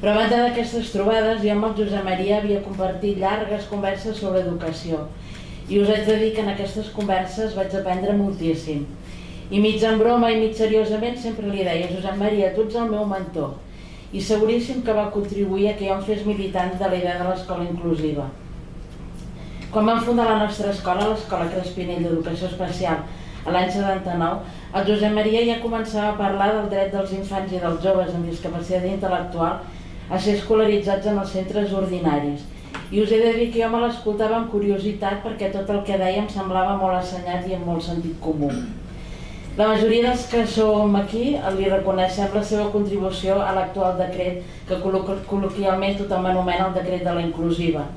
Però a banda d'aquestes trobades, jo amb el Josep Maria havia compartit llargues converses sobre educació. I us haig de dir que en aquestes converses vaig aprendre moltíssim. I mig en broma i mig seriosament sempre li deia: Josep Maria, tu ets el meu mentor. I seguríssim que va contribuir a que jo em fes militant de la idea de l'escola inclusiva. Quan vam fundar la nostra escola, l'Escola Crespinell d'Educació Especial, a l'any 79, el Josep Maria ja començava a parlar del dret dels infants i dels joves amb discapacitat intel·lectual a ser escolaritzats en els centres ordinaris. I us he de dir que jo me l'escoltava amb curiositat perquè tot el que deia em semblava molt assenyat i amb molt sentit comú. La majoria dels que som aquí li reconeixem la seva contribució a l'actual decret que col·loquialment tothom anomena el decret de la inclusiva.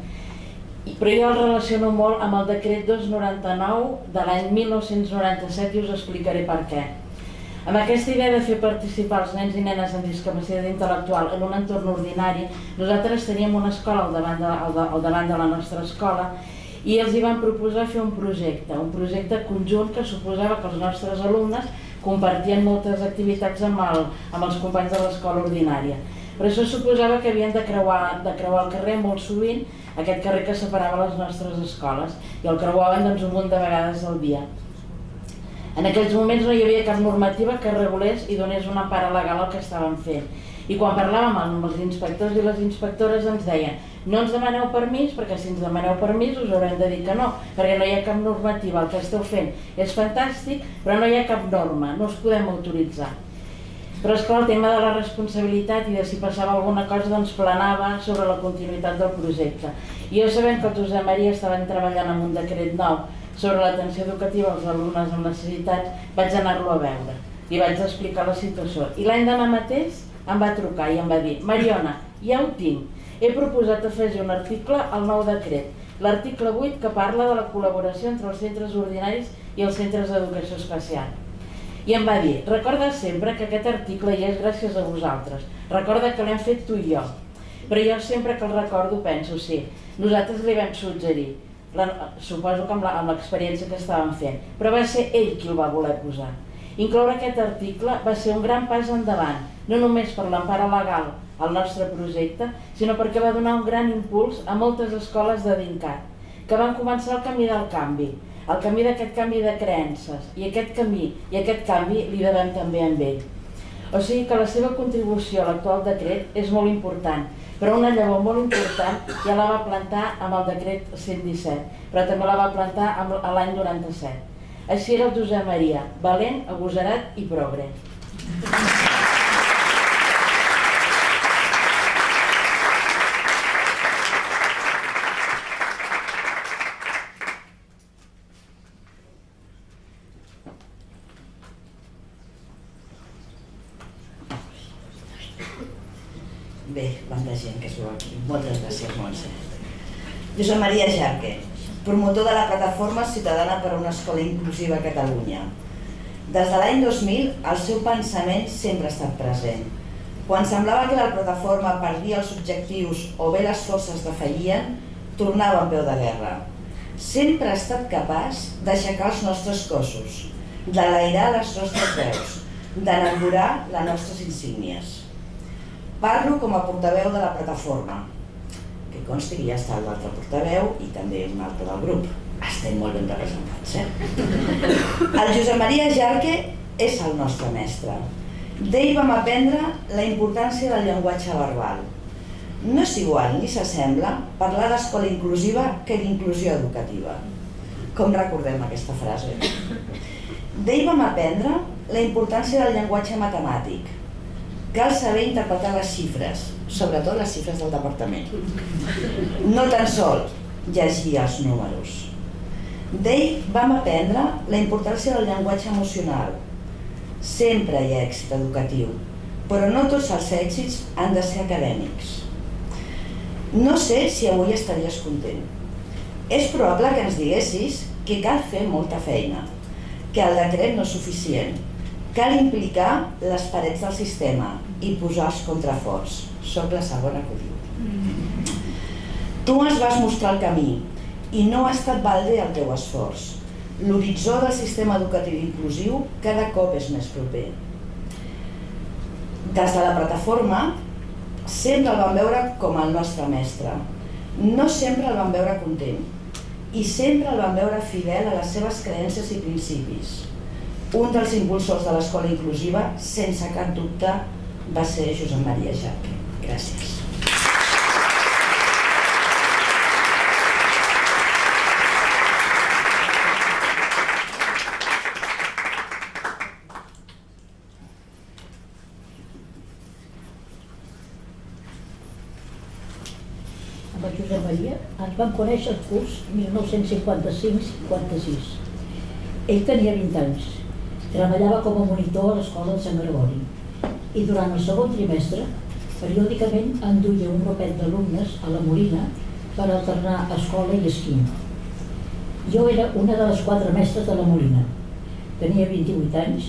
Però jo el relaciono molt amb el decret 299 de l'any 1997 i us explicaré per què. Amb aquesta idea de fer participar els nens i nenes amb discapacitat intel·lectual en un entorn ordinari, nosaltres teníem una escola al davant de la nostra escola i els hi vam proposar fer un projecte conjunt que suposava que els nostres alumnes compartien moltes activitats amb els companys de l'escola ordinària. Per això suposava que havien de creuar el carrer molt sovint, aquest carrer que separava les nostres escoles, i el creuaven un munt de vegades al dia. En aquells moments no hi havia cap normativa que regulés i donés una empara legal al que estàvem fent. I quan parlàvem amb els inspectors i les inspectores ens deien: no ens demaneu permís, perquè si ens demaneu permís us haurem de dir que no, perquè no hi ha cap normativa, el que esteu fent és fantàstic, però no hi ha cap norma, no us podem autoritzar. Però esclar, el tema de la responsabilitat i de si passava alguna cosa doncs planava sobre la continuïtat del projecte. I jo, sabent que el Josep Maria estaven treballant en un decret nou sobre l'atenció educativa als alumnes amb necessitats, vaig anar-lo a veure. Li vaig explicar la situació. I l'endemà mateix em va trucar i em va dir: Mariona, ja ho tinc. He proposat afegir un article al nou decret, l'article 8, que parla de la col·laboració entre els centres ordinaris i els centres d'educació especial. I em va dir: recorda sempre que aquest article hi és gràcies a vosaltres, recorda que l'hem fet tu i jo. Però jo sempre que el recordo penso: sí, nosaltres li vam suggerir, suposo que amb l'experiència que estàvem fent, però va ser ell qui el va voler posar. Incloure aquest article va ser un gran pas endavant, no només per l'empara legal al nostre projecte, sinó perquè va donar un gran impuls a moltes escoles de DINCAT, que van començar el camí del canvi, el camí d'aquest canvi de creences, i aquest canvi li devem també amb ell. O sigui que la seva contribució a l'actual decret és molt important, però una llavor molt important ja la va plantar amb el decret 117, però també la va plantar a l'any 97. Així era el Josep Maria, valent, agosarat i progre. Bé, quanta gent que es veu aquí. Moltes gràcies, Montse. Josep Maria Jarque, promotor de la Plataforma Ciutadana per a una Escola Inclusiva a Catalunya. Des de l'any 2000, el seu pensament sempre ha estat present. Quan semblava que la plataforma perdia els objectius o bé les forces defallien, tornava amb peu de guerra. Sempre ha estat capaç d'aixecar els nostres cossos, d'enlairar les nostres veus, d'enarborar les nostres insígnies. Parlo com a portaveu de la plataforma, que consti que ja està l'altre portaveu i també un altre del grup. Estem molt ben representats, El Josep Maria Jarque és el nostre mestre. D'ell vam aprendre la importància del llenguatge verbal. No és igual ni s'assembla parlar d'escola inclusiva que d'inclusió educativa. Com recordem aquesta frase? D'ell vam aprendre la importància del llenguatge matemàtic. Cal saber interpretar les xifres, sobretot les xifres del departament. No tan sols llegir els números. D'ell vam aprendre la importància del llenguatge emocional. Sempre hi ha èxit educatiu, però no tots els èxits han de ser acadèmics. No sé si avui estaries content. És probable que ens diguessis que cal fer molta feina, que el decret no és suficient, cal implicar les parets del sistema i posar els contraforts. Soc la segona que ho diu. Tu ens vas mostrar el camí i no ha estat balde el teu esforç. L'horitzó del sistema educatiu inclusiu cada cop és més proper. Des de la plataforma sempre el vam veure com el nostre mestre. No sempre el vam veure content i sempre el vam veure fidel a les seves creences i principis. Un dels impulsors de l'escola inclusiva, sense cap dubte, va ser Josep Maria Jarque. Gràcies. Amb el Josep Maria ens vam conèixer el curs 1955-56. Ell tenia 20 anys. Treballava com a monitor a l'escola de Sant Gregori i durant el segon trimestre periòdicament enduia un grupet d'alumnes a la Molina per alternar escola i esquí. Jo era una de les 4 mestres de la Molina. Tenia 28 anys,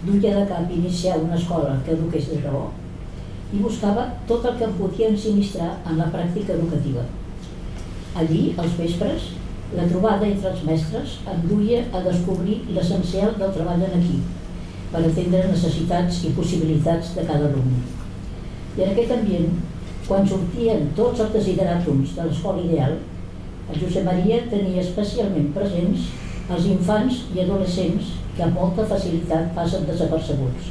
duia de cap iniciar una escola que eduqués de raó i buscava tot el que em podia ensinistrar en la pràctica educativa. Allí, als vespres, la trobada entre els mestres em duia a descobrir l'essencial del treball en equip per atendre necessitats i possibilitats de cada alumne. I en aquest ambient, quan sortien tots els desideràtums de l'escola ideal, el Josep Maria tenia especialment presents els infants i adolescents que amb molta facilitat passen desapercebuts.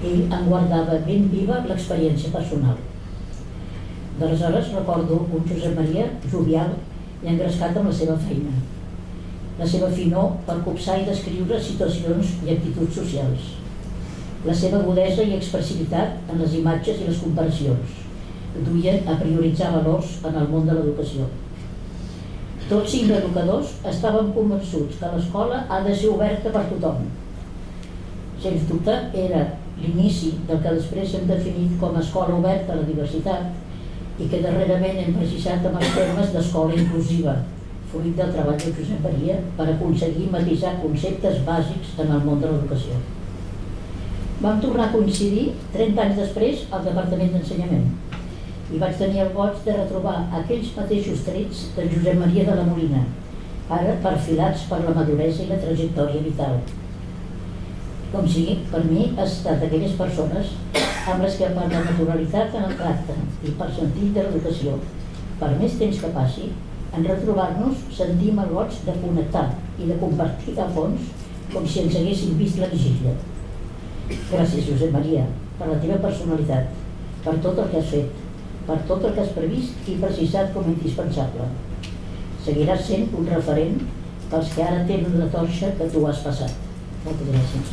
Ell en guardava ben viva l'experiència personal. D'aleshores recordo un Josep Maria jovial i engrescat amb la seva feina, la seva finor per copsar i descriure situacions i actituds socials, la seva agudesa i expressivitat en les imatges i les comparacions, duien a prioritzar valors en el món de l'educació. Tots 5 educadors estaven convençuts que l'escola ha de ser oberta per tothom. Sens dubte, era l'inici del que després hem definit com a escola oberta a la diversitat i que darrerament hem precisat amb els termes d'escola inclusiva, fruit del treball de Josep Maria per aconseguir matisar conceptes bàsics en el món de l'educació. Vam tornar a coincidir 30 anys després al Departament d'Ensenyament i vaig tenir el goig de retrobar aquells mateixos trets de Josep Maria de la Molina, ara perfilats per la maduresa i la trajectòria vital. Com sigui, per mi ha estat d'aquelles persones amb les que per la naturalitat en el tracte i per sentit de l'educació, per més temps que passi, en retrobar-nos sentim el goig de connectar i de compartir a fons com si ens haguéssim vist la vigília. Gràcies, Josep Maria, per la teva personalitat, per tot el que has fet, per tot el que has previst i precisat com a indispensable. Seguiràs sent un referent pels que ara tenen la torxa que tu has passat. Moltes gràcies.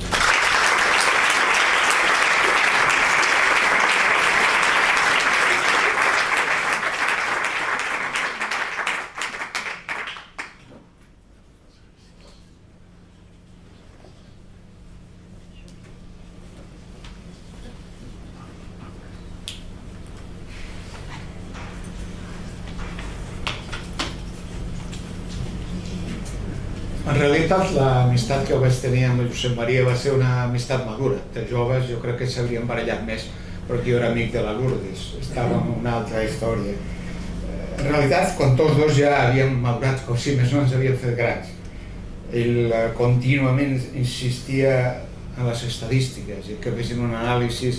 En realitat, l'amistat que vaig tenir amb el Josep Maria va ser una amistat madura. De joves jo crec que s'haurien barallat més, perquè jo era amic de la Lourdes, estava en una altra història. En realitat, quan tots dos ja havíem madurat, com si més no ens havíem fet grans, ell contínuament insistia en les estadístiques i que féssim un anàlisi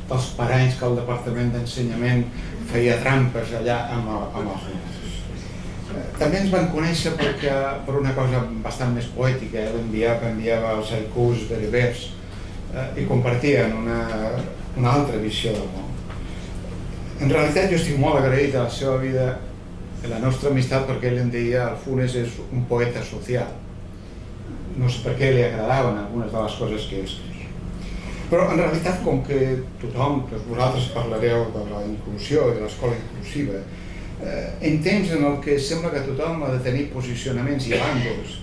dels paranys que el Departament d'Ensenyament feia trampes allà amb els nens. També ens van conèixer per una cosa bastant més poètica. Ell enviava els haikus de Rivers i compartien una altra visió del món. En realitat jo estic molt agraït a la seva vida, a la nostra amistat, perquè ell em deia el Funes és un poeta social. No sé per què li agradaven algunes de les coses que ell escrivia. Però en realitat, com que tothom, que vosaltres parlareu de la inclusió i de l'escola inclusiva, en temps en el que sembla que tothom ha de tenir posicionaments i bàndols,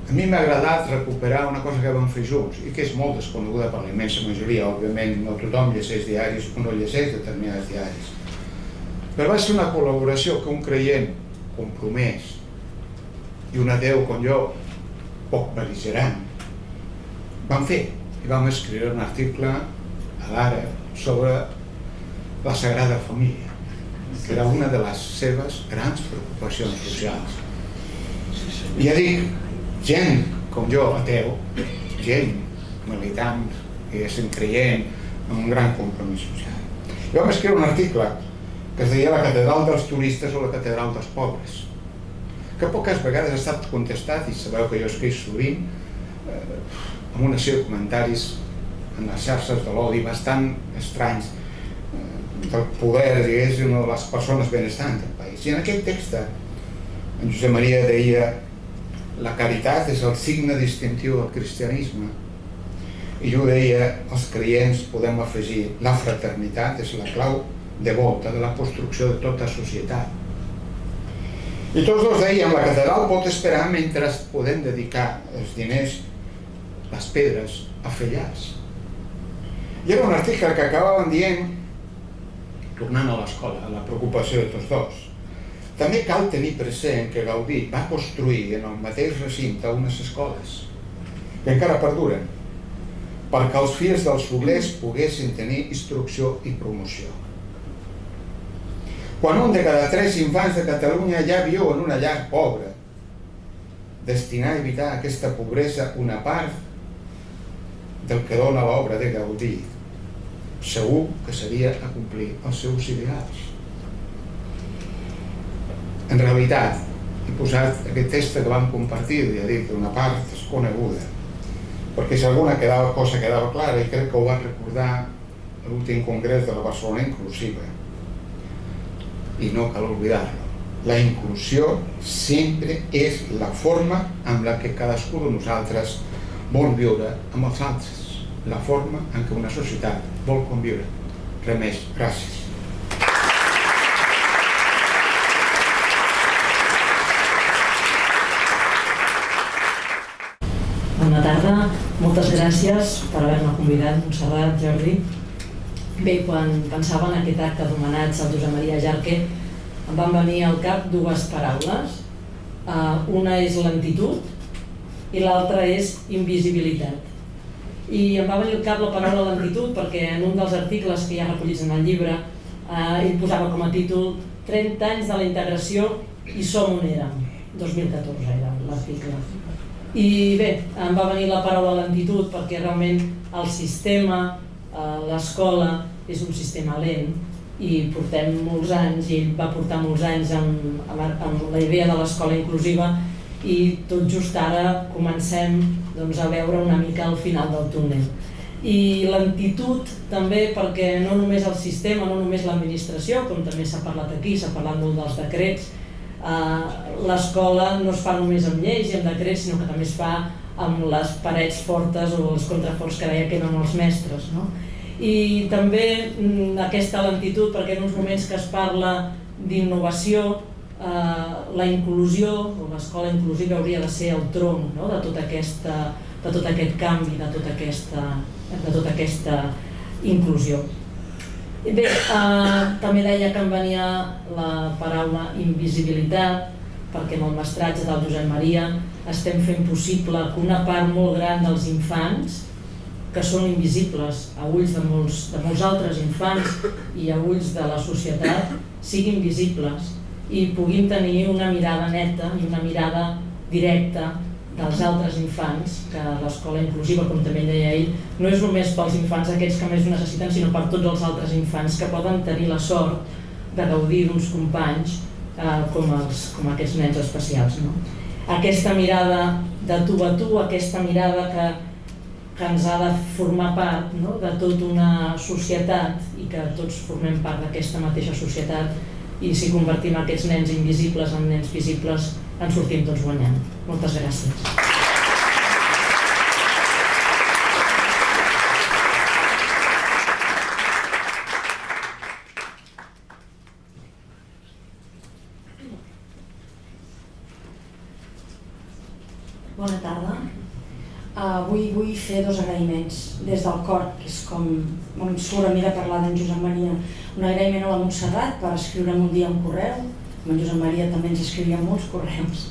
a mi m'ha agradat recuperar una cosa que vam fer junts i que és molt desconeguda per la immensa majoria. Òbviament no tothom llegeix diaris o no llegeix determinats diaris. Però va ser una col·laboració que un creient compromès i un ateu com jo, poc bel·ligerant, vam fer. I vam escriure un article a l'Ara sobre la Sagrada Família, que era una de les seves grans preocupacions socials. I ja dic, gent com jo, ateu, gent militant, diguéssim, creient, amb un gran compromís social. I vam escriure un article que es deia La catedral dels turistes o la catedral dels pobres, que poques vegades ha estat contestat, i sabeu que jo escric sovint, amb una sèrie de comentaris en les xarxes de l'odi bastant estranys del poder, diguéssim, de les persones benestants del país. I en aquest text en Josep Maria deia: la caritat és el signe distintiu del cristianisme. I jo deia, els creients podem afegir, la fraternitat és la clau de volta de la construcció de tota societat. I tots dos dèiem, la catedral pot esperar mentre podem dedicar els diners, les pedres, a fer llars. I era un article que acabàvem dient, tornant a l'escola, a la preocupació de tots dos. També cal tenir present que Gaudí va construir en el mateix recinte unes escoles que encara perduren, perquè els fills dels obrers poguessin tenir instrucció i promoció. Quan un de cada 3 infants de Catalunya ja viu en una llar pobra, destinar a evitar aquesta pobresa una part del que dona l'obra de Gaudí, segur que seria a complir els seus ideals. En realitat, he posat aquest text que vam compartir, ja dic, una part desconeguda, perquè si alguna cosa quedava clara, i crec que ho va recordar a l'últim congrés de la Barcelona Inclusiva, i no cal oblidar-lo. La inclusió sempre és la forma amb la que cadascú de nosaltres vol viure amb els altres, la forma en què una societat vol conviure. Res més. Gràcies. Bona tarda, moltes gràcies per haver-me convidat, Montserrat, Jordi. Bé, quan pensava en aquest acte d'homenatge al Josep Maria Jarque, em van venir al cap dues paraules. Una és lentitud i l'altra és invisibilitat. I em va venir al cap la paraula lentitud perquè en un dels articles que hi ha recollits en el llibre ell posava com a títol 30 anys de la integració i som on érem. 2014 era l'article. I bé, em va venir la paraula lentitud perquè realment el sistema, l'escola, és un sistema lent i portem molts anys, i ell va portar molts anys amb la idea de l'escola inclusiva i tot just ara comencem a veure una mica al final del túnel. I lentitud també perquè no només el sistema, no només l'administració, com també s'ha parlat aquí, s'ha parlat molt dels decrets, l'escola no es fa només amb lleis i amb decrets, sinó que també es fa amb les parets fortes o els contraforts que deia que eren els mestres. I també aquesta lentitud, perquè en uns moments que es parla d'innovació, la inclusió o l'escola inclusiva hauria de ser el tronc de tot aquest canvi, de tota aquesta inclusió. Bé, també deia que em venia la paraula invisibilitat, perquè amb el mestratge del Josep Maria estem fent possible que una part molt gran dels infants, que són invisibles a ulls de molts altres infants i a ulls de la societat, siguin visibles i puguin tenir una mirada neta i una mirada directa dels altres infants, que l'escola inclusiva, com també deia ell, no és només pels infants aquests que més ho necessiten, sinó per tots els altres infants que poden tenir la sort de gaudir d'uns companys com aquests nens especials. Aquesta mirada de tu a tu, aquesta mirada que ens ha de formar part de tota una societat i que tots formem part d'aquesta mateixa societat, i si convertim aquests nens invisibles en nens visibles en sortim tots guanyant. Moltes gràcies. Bona tarda. Avui vull fer 2 agraïments des del cor, que és com em surt a mi de parlar d'en Josep Maria. Un agraïment a la Montserrat per escriure'm un dia un correu, en Josep Maria també ens escrivia molts correus,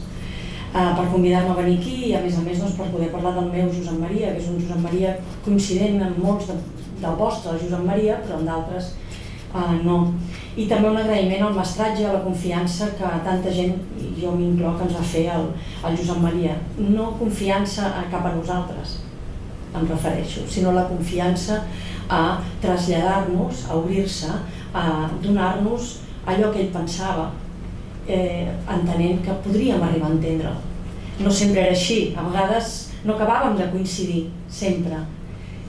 per convidar-me a venir aquí i a més per poder parlar del meu Josep Maria, que és un Josep Maria coincident amb molts del vostre Josep Maria, però amb d'altres no. I també un agraïment al mestratge, a la confiança que tanta gent, i jo m'incloc, ens va fer el Josep Maria. No confiança cap a nosaltres, em refereixo, sinó la confiança a traslladar-nos, a obrir-se, a donar-nos allò que ell pensava, entenent que podríem arribar a entendre'l. No sempre era així, a vegades no acabàvem de coincidir, sempre,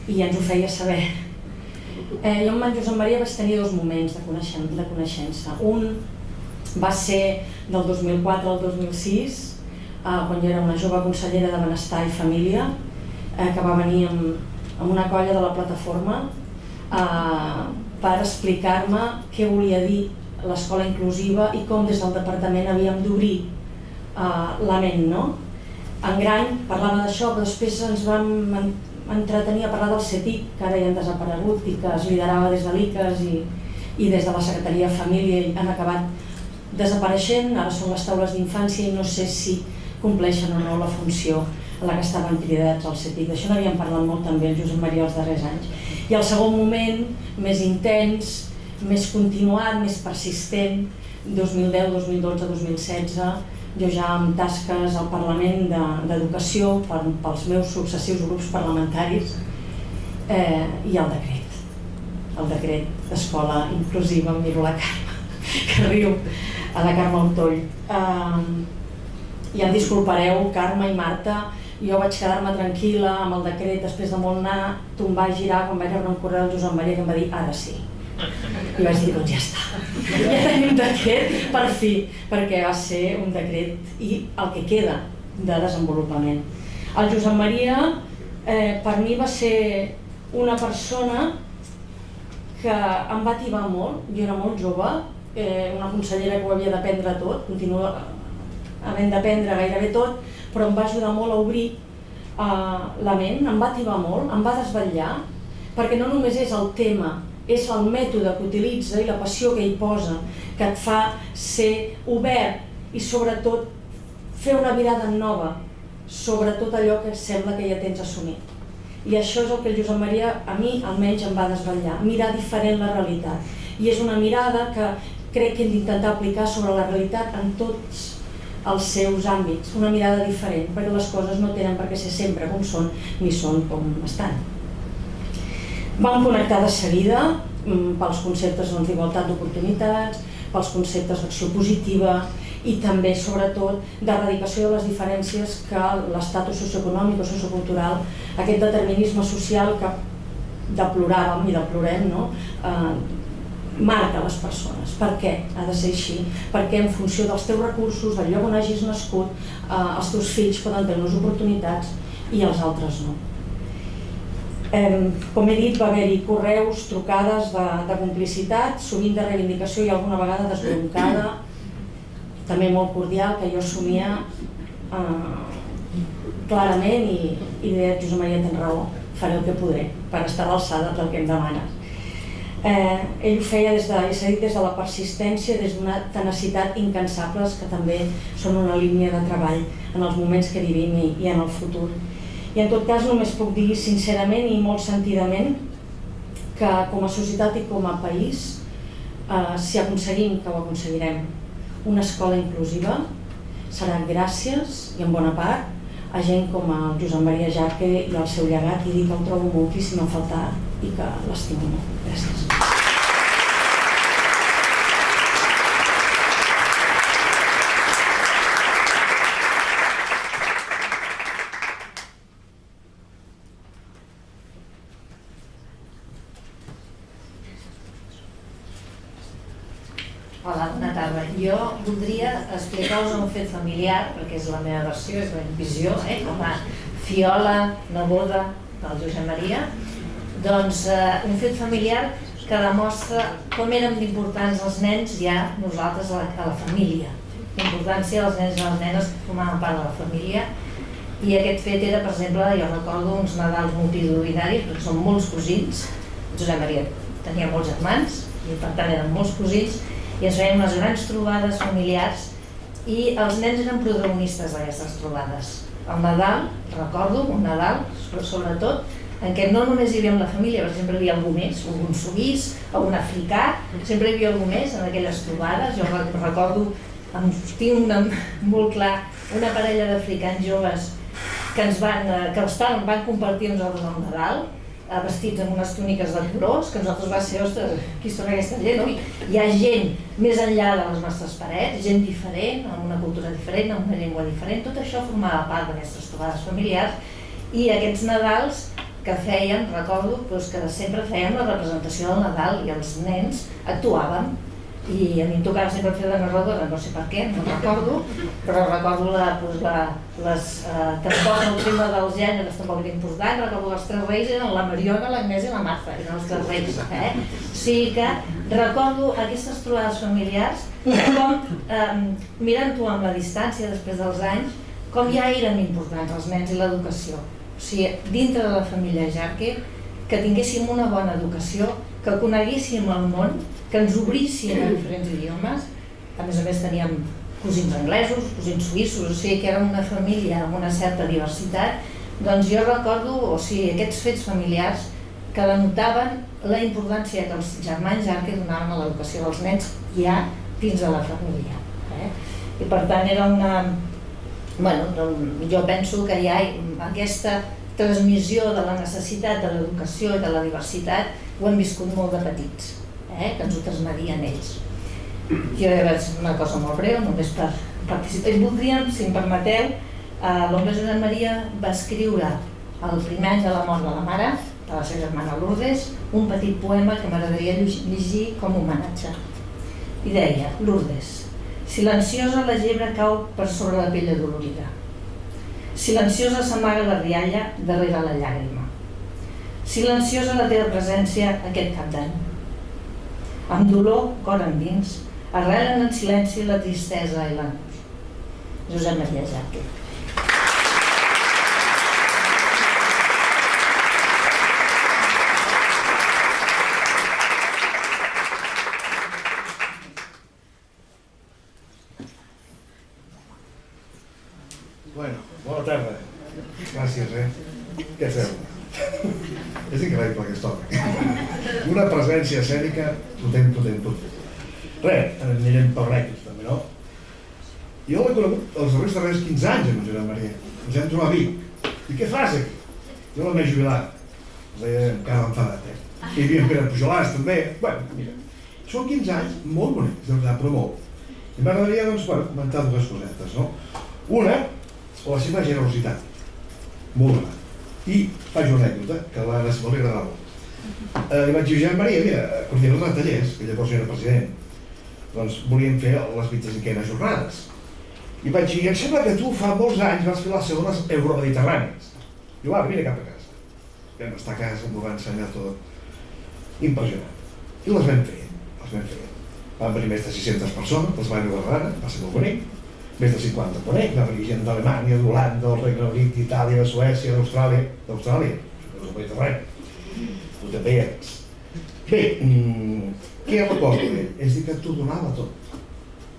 i ens ho feia saber. Jo amb en Josep Maria vaig tenir 2 moments de coneixença. Un va ser del 2004 al 2006, quan jo era una jove consellera de Benestar i Família, que va venir amb una colla de la plataforma per explicar-me què volia dir l'escola inclusiva i com des del departament havíem d'obrir la ment. En gran parlava d'això, però després ens vam entretenir a parlar del CETIC, que ara ja han desaparegut i que es liderava des de l'ICAS i des de la Secretaria de Família i han acabat desapareixent. Ara són les taules d'infància i no sé si compleixen o no la funció a la que estaven cridats al CETIC. D'això n'havíem parlat molt també el Josep Maria els darrers anys. I el segon moment, més intens, més continuat, més persistent, 2010, 2012, 2016, jo ja amb tasques al Parlament d'Educació pels meus successius grups parlamentaris i el decret d'escola inclusiva, em miro la Carme, que riu, a la Carme Autoll. I em disculpareu, Carme i Marta, jo vaig quedar-me tranquil·la amb el decret després de molt anar, tombar i girar, quan vaig rebre un correu del Josep Maria que em va dir ara sí. I vaig dir, doncs ja està, ja tenim un decret per fi, perquè va ser un decret i el que queda de desenvolupament. El Josep Maria per mi va ser una persona que em va tibar molt. Jo era molt jove, una consellera que ho havia d'aprendre tot, continua havent d'aprendre gairebé tot, però em va ajudar molt a obrir la ment, em va tibar molt, em va desvetllar, perquè no només és el tema, és el mètode que utilitza i la passió que hi posa, que et fa ser obert i sobretot fer una mirada nova sobre tot allò que sembla que ja tens assumit. I això és el que el Josep Maria, a mi almenys, em va desvetllar, mirar diferent la realitat. I és una mirada que crec que hem d'intentar aplicar sobre la realitat en tots els seus àmbits, una mirada diferent, perquè les coses no tenen per què ser sempre com són ni són com estan. Vam connectar de seguida pels conceptes d'igualtat d'oportunitats, pels conceptes d'acció positiva i també, sobretot, d'erradicació de les diferències que l'estatus socioeconòmic o sociocultural, aquest determinisme social que deploràvem i deplorem, marca les persones. Per què ha de ser així? Perquè en funció dels teus recursos, del lloc on hagis nascut, els teus fills poden tenir unes oportunitats i els altres no. Com he dit, va haver-hi correus, trucades de complicitat, sovint de reivindicació i alguna vegada desbroncada, també molt cordial, que jo assumia clarament i deia, Josep Maria, tens raó, faré el que podré per estar a l'alçada del que em demanes. Ell ho feia des de la persistència, des d'una tenacitat incansables, que també són una línia de treball en els moments que vivim i en el futur. I en tot cas només puc dir sincerament i molt sentidament que com a societat i com a país, si aconseguim, que ho aconseguirem, una escola inclusiva, serà gràcies, i en bona part, a gent com el Josep Maria Jarque i el seu llegat, i dic que el trobo moltíssim a faltar i que l'estimo molt. Gràcies. Hola, bona tarda. Jo voldria explicar-vos un fet familiar, perquè és la meva versió, és la visió, com a fiola neboda del Josep Maria. Doncs un fet familiar que demostra com érem d'importants els nens ja nosaltres a la família. L'importància dels nens i les nenes que formaven part de la família. I aquest fet era, per exemple, jo recordo uns Nadals multitudinaris, perquè són molts cosins. Josep Maria tenia molts germans i per tant eren molts cosins, i ens feien unes grans trobades familiars i els nens eren protagonistes d'aquestes trobades. El Nadal, recordo, un Nadal, sobretot, en què no només hi havia la família, perquè sempre hi havia algú més, algun suís, algun africà, sempre hi havia algú més en aquelles trobades. Jo recordo, tinc molt clar, una parella d'africans joves que van compartir amb nosaltres el Nadal, vestits amb unes túniques de colors, que nosaltres va ser, ostres, qui són aquesta gent? No? Hi ha gent més enllà de les nostres parets, gent diferent, amb una cultura diferent, amb una llengua diferent, tot això formava part d'aquestes trobades familiars, i aquests Nadals que fèiem, recordo que sempre fèiem la representació del Nadal i els nens actuàvem, i a mi em tocava sempre fer de narradora, no sé per què, no recordo, però recordo tampoc el tema dels gèneres tampoc era important, recordo que els tres reis eren la Mariona, l'Agnès i la Marta, eren els tres reis. O sigui que recordo aquestes trobades familiars, com mirant-ho amb la distància després dels anys, com ja eren importants els nens i l'educació. O sigui, dintre de la família Jarque, que tinguéssim una bona educació, que coneguéssim el món, que ens obríssim a diferents idiomes. A més teníem cosins anglesos, cosins suïssos, o sigui que érem una família amb una certa diversitat. Doncs jo recordo aquests fets familiars que denotaven la importància que els germans Jarque donaven a l'educació dels nens ja dins de la família. I per tant era una... jo penso que hi ha aquesta transmissió de la necessitat de l'educació i de la diversitat, ho hem viscut molt de petits, que ens ho transmetien ells. Jo és una cosa molt breu, només per participar. Voldríem, si em permeteu, l'oncle Josep Maria va escriure el primer any de la mort de la mare, de la seva germana Lourdes, un petit poema que m'agradaria llegir com a homenatge. I deia: Lourdes, silenciosa la llebre cau per sobre la pell adolorida. Silenciosa s'amaga la rialla darrere la llàgrima. Silenciosa la teva presència aquest cap d'any. Amb dolor, cor endins, arrelen en silenci la tristesa i l'angoix. Josep Maria Jarque. Bueno, bona tarda. Gràcies, Què feu? És increïble aquesta obra. Una presència escènica totent. Res, anirem per rècords també, no? Jo l'he conegut els darrers 15 anys amb en Josep Maria. Ens hem trobat a Vic. I què fas aquí? Jo l'he jubilat. Es deia encara enfadat, Hi havia en Pere Pujolàs també. Bueno, mira, són 15 anys molt bonics, de veritat, però molt. I m'agradaria, doncs, comentar dues cosetes, no? Una, la seva generositat. Molt gran. I faig una anècdota, que a la Simó li agradava. Li vaig dir, Josep Maria, mira, coordinador de tallers, que llavors era president, doncs volíem fer les 25enes jornades. I vaig dir, em sembla que tu fa molts anys vas fer les segones euromediterrànies. Diu, vine cap a casa. Vam estar a casa, m'ho va ensenyar tot. Impressionant. I les vam fer. Van venir més de 600 persones, les van veure, va ser molt bonic. Més de 50 conec, va venir gent d'Alemanya, d'Holanda, del Regne Unit, d'Itàlia, de Suècia, d'Austràlia, del Mediterrani. Tu també ets. Bé, què recordo bé? És dir, que t'ho donava tot.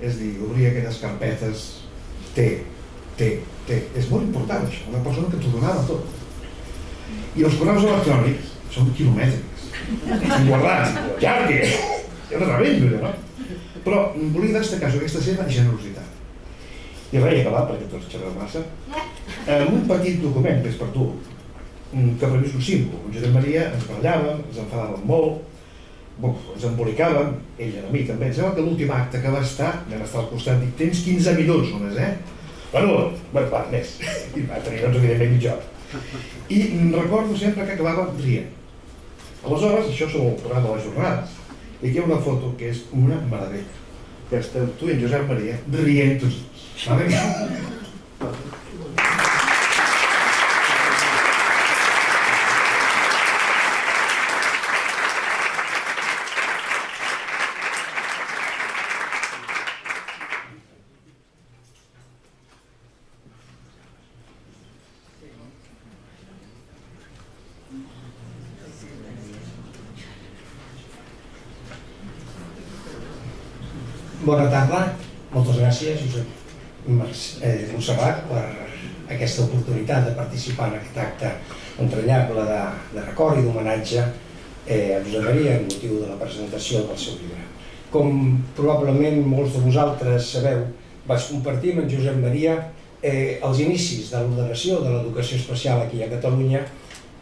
És dir, obrir aquelles carpetes, té. És molt important això, una persona que t'ho donava tot. I els correus electrònics són quilomètrics, guardats, Jarque, és tremendo, no? Però volia destacar aquesta seva generositat. I res, acabat, perquè tots xerrem massa. amb un petit document que és per tu, que per mi és un símbol. En Josep Maria ens barallàvem, ens enfadàvem molt, ens embolicàvem, ell a mi també. Em sembla que l'últim acte que va estar, vam estar al costat, dic, tens 15 minuts només, Bueno, va, més. I va tenir, doncs, evidentment, mitja hora. I recordo sempre que acabàvem rient. Aleshores, això som el programa de les jornades, i aquí hi ha una foto que és una meravella. Que esteu tu i en Josep Maria rient tots dos. Bona tarda, moltes gràcies, Josep Montserrat, per aquesta oportunitat de participar en aquest acte entranyable de record i d'homenatge a Josep Maria amb motiu de la presentació del seu llibre. Com probablement molts de vosaltres sabeu, vaig compartir amb en Josep Maria els inicis de l'ordenació de l'educació especial aquí a Catalunya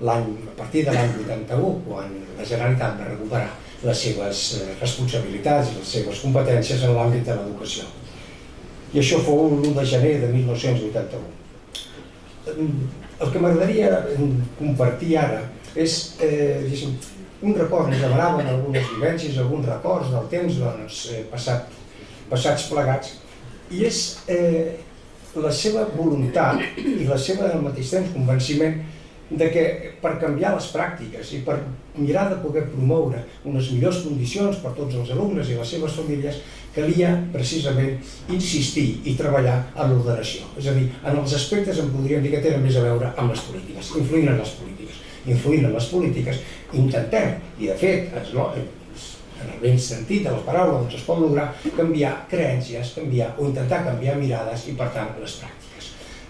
a partir de l'any 81, quan la Generalitat va recuperar les seves responsabilitats i les seves competències en l'àmbit de l'educació. I això fou l'1 de gener de 1981. El que m'agradaria compartir ara és un record, ens demanaven algunes vivències, alguns records del temps passats plegats, i és la seva voluntat i la seva al mateix temps convenciment de que per canviar les pràctiques i per mirar de poder promoure unes millors condicions per tots els alumnes i les seves famílies, calia precisament insistir i treballar en l'ordenació. És a dir, en els aspectes en podríem dir que tenen més a veure amb les polítiques, influint en les polítiques. Influint en les polítiques, intentem, i de fet, en el ben sentit de la paraula, doncs es pot lograr canviar creences, o intentar canviar mirades i, per tant, les pràctiques.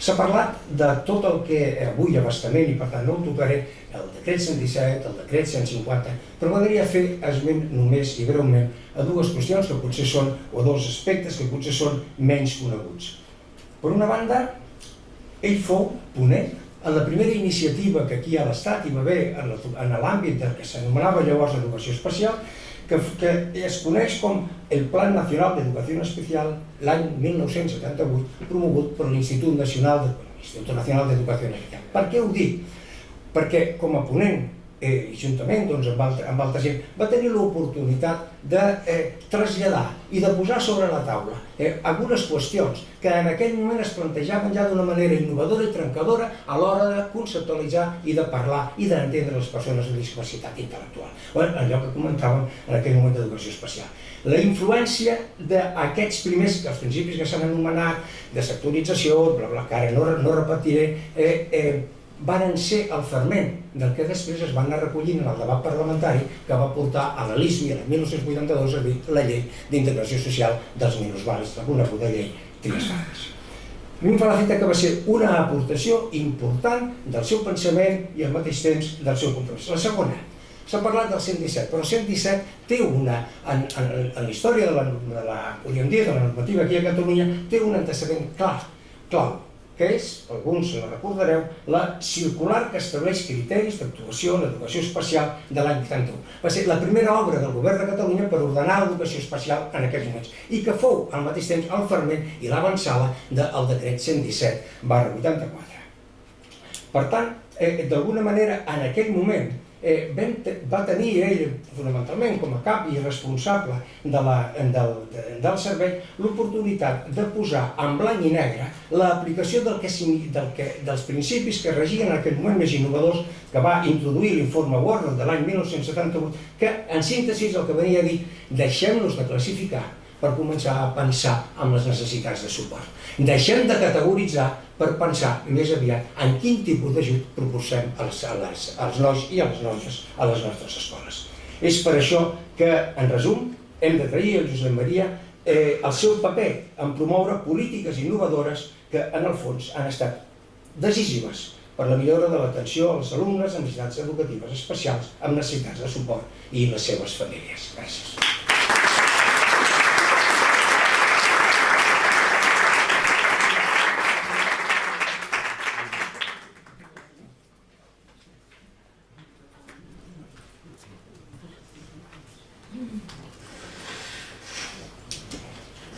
S'ha parlat de tot el que avui abastament, i per tant no ho tocaré, el decret 117, el decret 150, però m'agradaria fer esment només i breument a dues qüestions que potser són, o a dos aspectes que potser són menys coneguts. Per una banda, ell fou ponent en la primera iniciativa que aquí a l'Estat hi va haver en l'àmbit que s'anomenava llavors l'educació especial, que es coneix com el Plan Nacional d'Educació Especial l'any 1978, promogut per l'Institut Nacional d'Educació Especial. Per què ho dic? Perquè com a ponent, juntament amb altra gent, va tenir l'oportunitat de traslladar i de posar sobre la taula algunes qüestions que en aquell moment es plantejaven ja d'una manera innovadora i trencadora a l'hora de conceptualitzar i de parlar i d'entendre les persones amb discapacitat intel·lectual. Allò que comentàvem en aquell moment d'educació especial. La influència d'aquests primers, els principis que s'han anomenat, de sectorització, que ara no repetiré, van ser el ferment del que després es van anar recollint en el debat parlamentari que va portar a la LISMI l'any 1982 a dir la llei d'integració social dels minusvàlids, la coneguda llei Trias-Fargas. A mi em fa l'efecte que va ser una aportació important del seu pensament i al mateix temps del seu compromís. La segona, s'ha parlat del 117, però el 117 té en la història de la normativa aquí a Catalunya, té un antecedent clau, que és, alguns la recordareu, la circular que estableix criteris d'actuació en l'educació especial de l'any 81. Va ser la primera obra del govern de Catalunya per ordenar l'educació especial en aquests moments i que fou al mateix temps el ferment i l'avançada del decret 117/84. Per tant, d'alguna manera, en aquell moment va tenir ell, fonamentalment com a cap i responsable del servei, l'oportunitat de posar en blanc i negre l'aplicació dels principis que regien en aquell moment més innovadors que va introduir l'informe Warner de l'any 1978, que en síntesi el que venia a dir: deixem-nos de classificar per començar a pensar en les necessitats de suport. Deixem de categoritzar per pensar més aviat en quin tipus d'ajut proposem als nois i a les noies a les nostres escoles. És per això que, en resum, hem d'agrair a Josep Maria el seu paper en promoure polítiques innovadores que, en el fons, han estat decisives per la millora de l'atenció als alumnes amb necessitats educatives especials amb necessitats de suport i les seves famílies. Gràcies.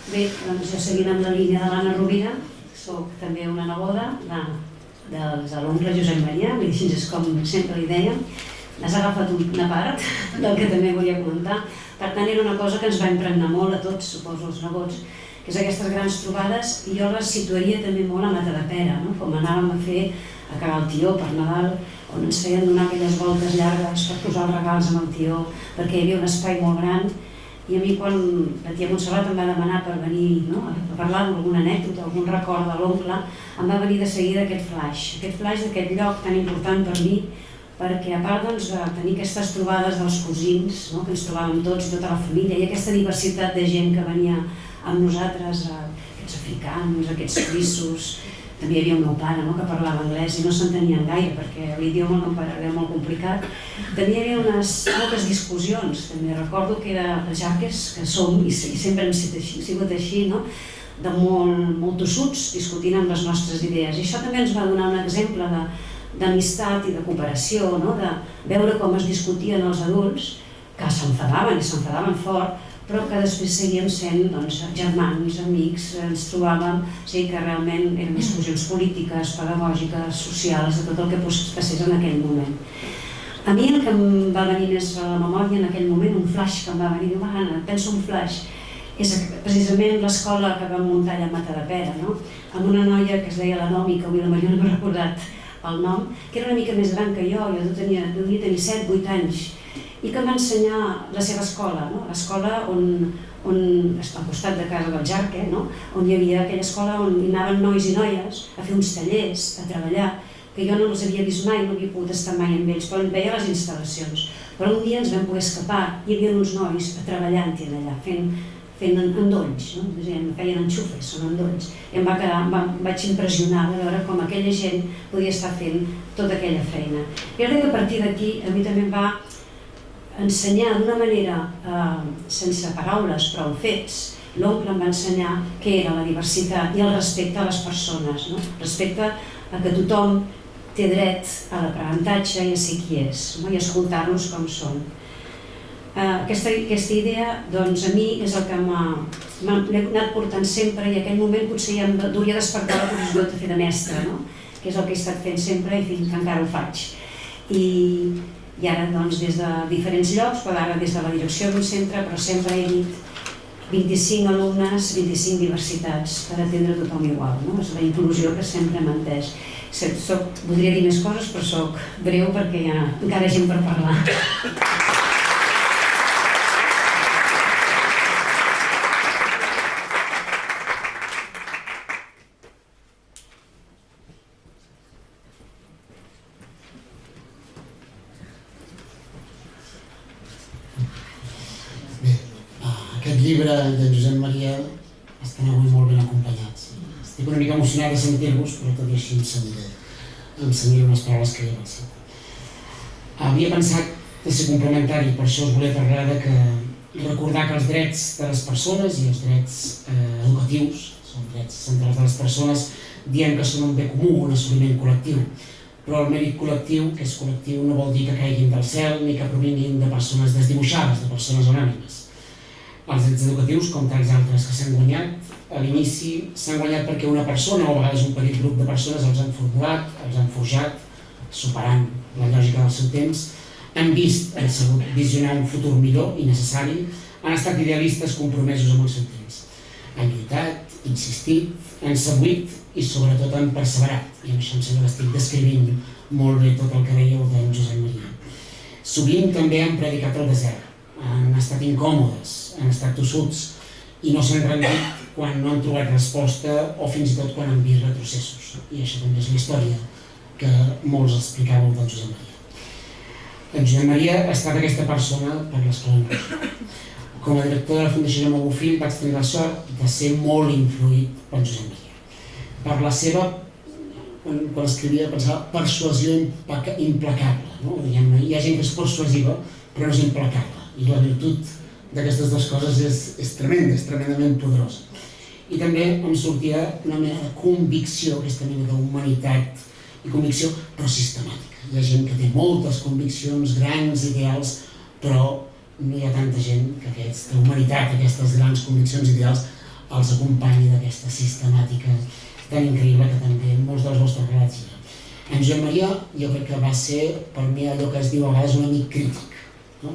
Bé, doncs jo seguint amb la línia de l'Anna Rovira, soc també una neboda de l'oncle Josep Maria, així és com sempre li dèiem. N'has agafat una part del que també volia comentar. Per tant, era una cosa que ens va impregnar molt a tots, suposo, els nebots, que és aquestes grans trobades, i jo les situaria també molt a Matadepera, no? Com anàvem a fer a cagar el tió per Nadal, on ens feien donar aquelles voltes llargues per posar els regals amb el tió, perquè hi havia un espai molt gran. I a mi, quan la tia Montserrat em va demanar per venir a parlar d'alguna anècdota, algun record de l'oncle, em va venir de seguida aquest flash d'aquest lloc tan important per mi, perquè a part de tenir aquestes trobades dels cosins, que ens trobàvem tots i tota la família, i aquesta diversitat de gent que venia amb nosaltres, aquests africans, aquests suïssos, també hi havia un meu pare que parlava anglès i no s'entenien gaire perquè l'idioma era molt complicat. També hi havia moltes discussions, també recordo que els jarques, que som i sempre hem sigut així, de molt tossuts discutint amb les nostres idees. I això també ens va donar un exemple d'amistat i de cooperació, de veure com es discutien els adults, que s'enfadaven i s'enfadaven fort, però que després seguíem sent germans, amics, ens trobàvem, que realment eren discussions polítiques, pedagògiques, socials, de tot el que passés en aquell moment. A mi el que em va venir més a la memòria en aquell moment, un flash que em va venir, penso un flash, és precisament l'escola que vam muntar allà a Matadepera, amb una noia que es deia la Nomi, que avui la Mariona m'ha recordat el nom, que era una mica més gran que jo devia tenir 7-8 anys, i que em va ensenyar la seva escola, l'escola on està al costat de casa del Jarque, on hi havia aquella escola on hi anaven nois i noies a fer uns tallers, a treballar, que jo no els havia vist mai, no havia pogut estar mai amb ells, però en veia les instal·lacions. Però un dia ens vam poder escapar, hi havia uns nois treballant-hi allà, fent endolls, feien enxufes, són endolls. I em vaig impressionar de veure com aquella gent podia estar fent tota aquella feina. I crec que a partir d'aquí a mi també em va ensenyar d'una manera sense paraules però amb fets. L'oncle em va ensenyar què era la diversitat i el respecte a les persones, respecte a que tothom té dret a l'aprenentatge i a ser qui és i escoltar-los com són. Aquesta idea, doncs, a mi és el que m'ha anat portant sempre, i en aquell moment potser ja em duria despertar la curiositat de fer de mestra, que és el que he estat fent sempre i fins que encara ho faig. I ara, doncs, des de diferents llocs, però ara des de la direcció d'un centre, però sempre he dit 25 alumnes, 25 diversitats per atendre tothom igual. És la inclusió que sempre hem entès. Voldria dir més coses, però soc breu perquè encara hi ha gent per parlar. Aquest llibre de Josep Maria estan avui molt ben acompanyats. Estic una mica emocionat de sentir-vos, però tot i així em cenyiré unes paraules que hi ha pensat. Havia pensat de ser complementari, per això us volia parlar de recordar que els drets de les persones i els drets educatius són drets centrals de les persones, diem que són un bé comú, un assoliment col·lectiu. Però el mèrit col·lectiu, que és col·lectiu, no vol dir que caiguin del cel ni que provinguin de persones desdibuixades, de persones anònimes. Els drets educatius, com tants altres que s'han guanyat, a l'inici s'han guanyat perquè una persona o a vegades un petit grup de persones els han formulat, els han forjat, superant la lògica del seu temps, han vist, han sabut visionar un futur millor i necessari, han estat idealistes compromesos amb el seu temps. Han lluitat, insistit, han seduït i sobretot han perseverat. I amb això em sembla que estic descrivint molt bé tot el que dèieu d'en Josep Maria. Sovint també han predicat el desert, han estat incòmodes, han estat tossuts i no s'han rendit quan no han trobat resposta o fins i tot quan han vist retrocessos. I això també és la història que molts explicàveu del Josep Maria. En Josep Maria ha estat aquesta persona per l'Escola Nostra. Com a director de la Fundació Jaume Bofill vaig tenir la sort de ser molt influït per Josep Maria. Per la seva, quan escrivia, pensava persuasió implacable. Hi ha gent que és persuasiva però no és implacable. I la virtut d'aquestes dues coses és tremenda, és tremendament poderosa. I també em sortia una mena de convicció, aquesta mena d'humanitat i convicció, però sistemàtica. Hi ha gent que té moltes conviccions, grans ideals, però no hi ha tanta gent que aquesta humanitat, aquestes grans conviccions ideals els acompanyi d'aquesta sistemàtica tan increïble que també molts dels vostres relats hi ha. En Josep Maria jo crec que va ser per mi allò que es diu a vegades un amic crític, no?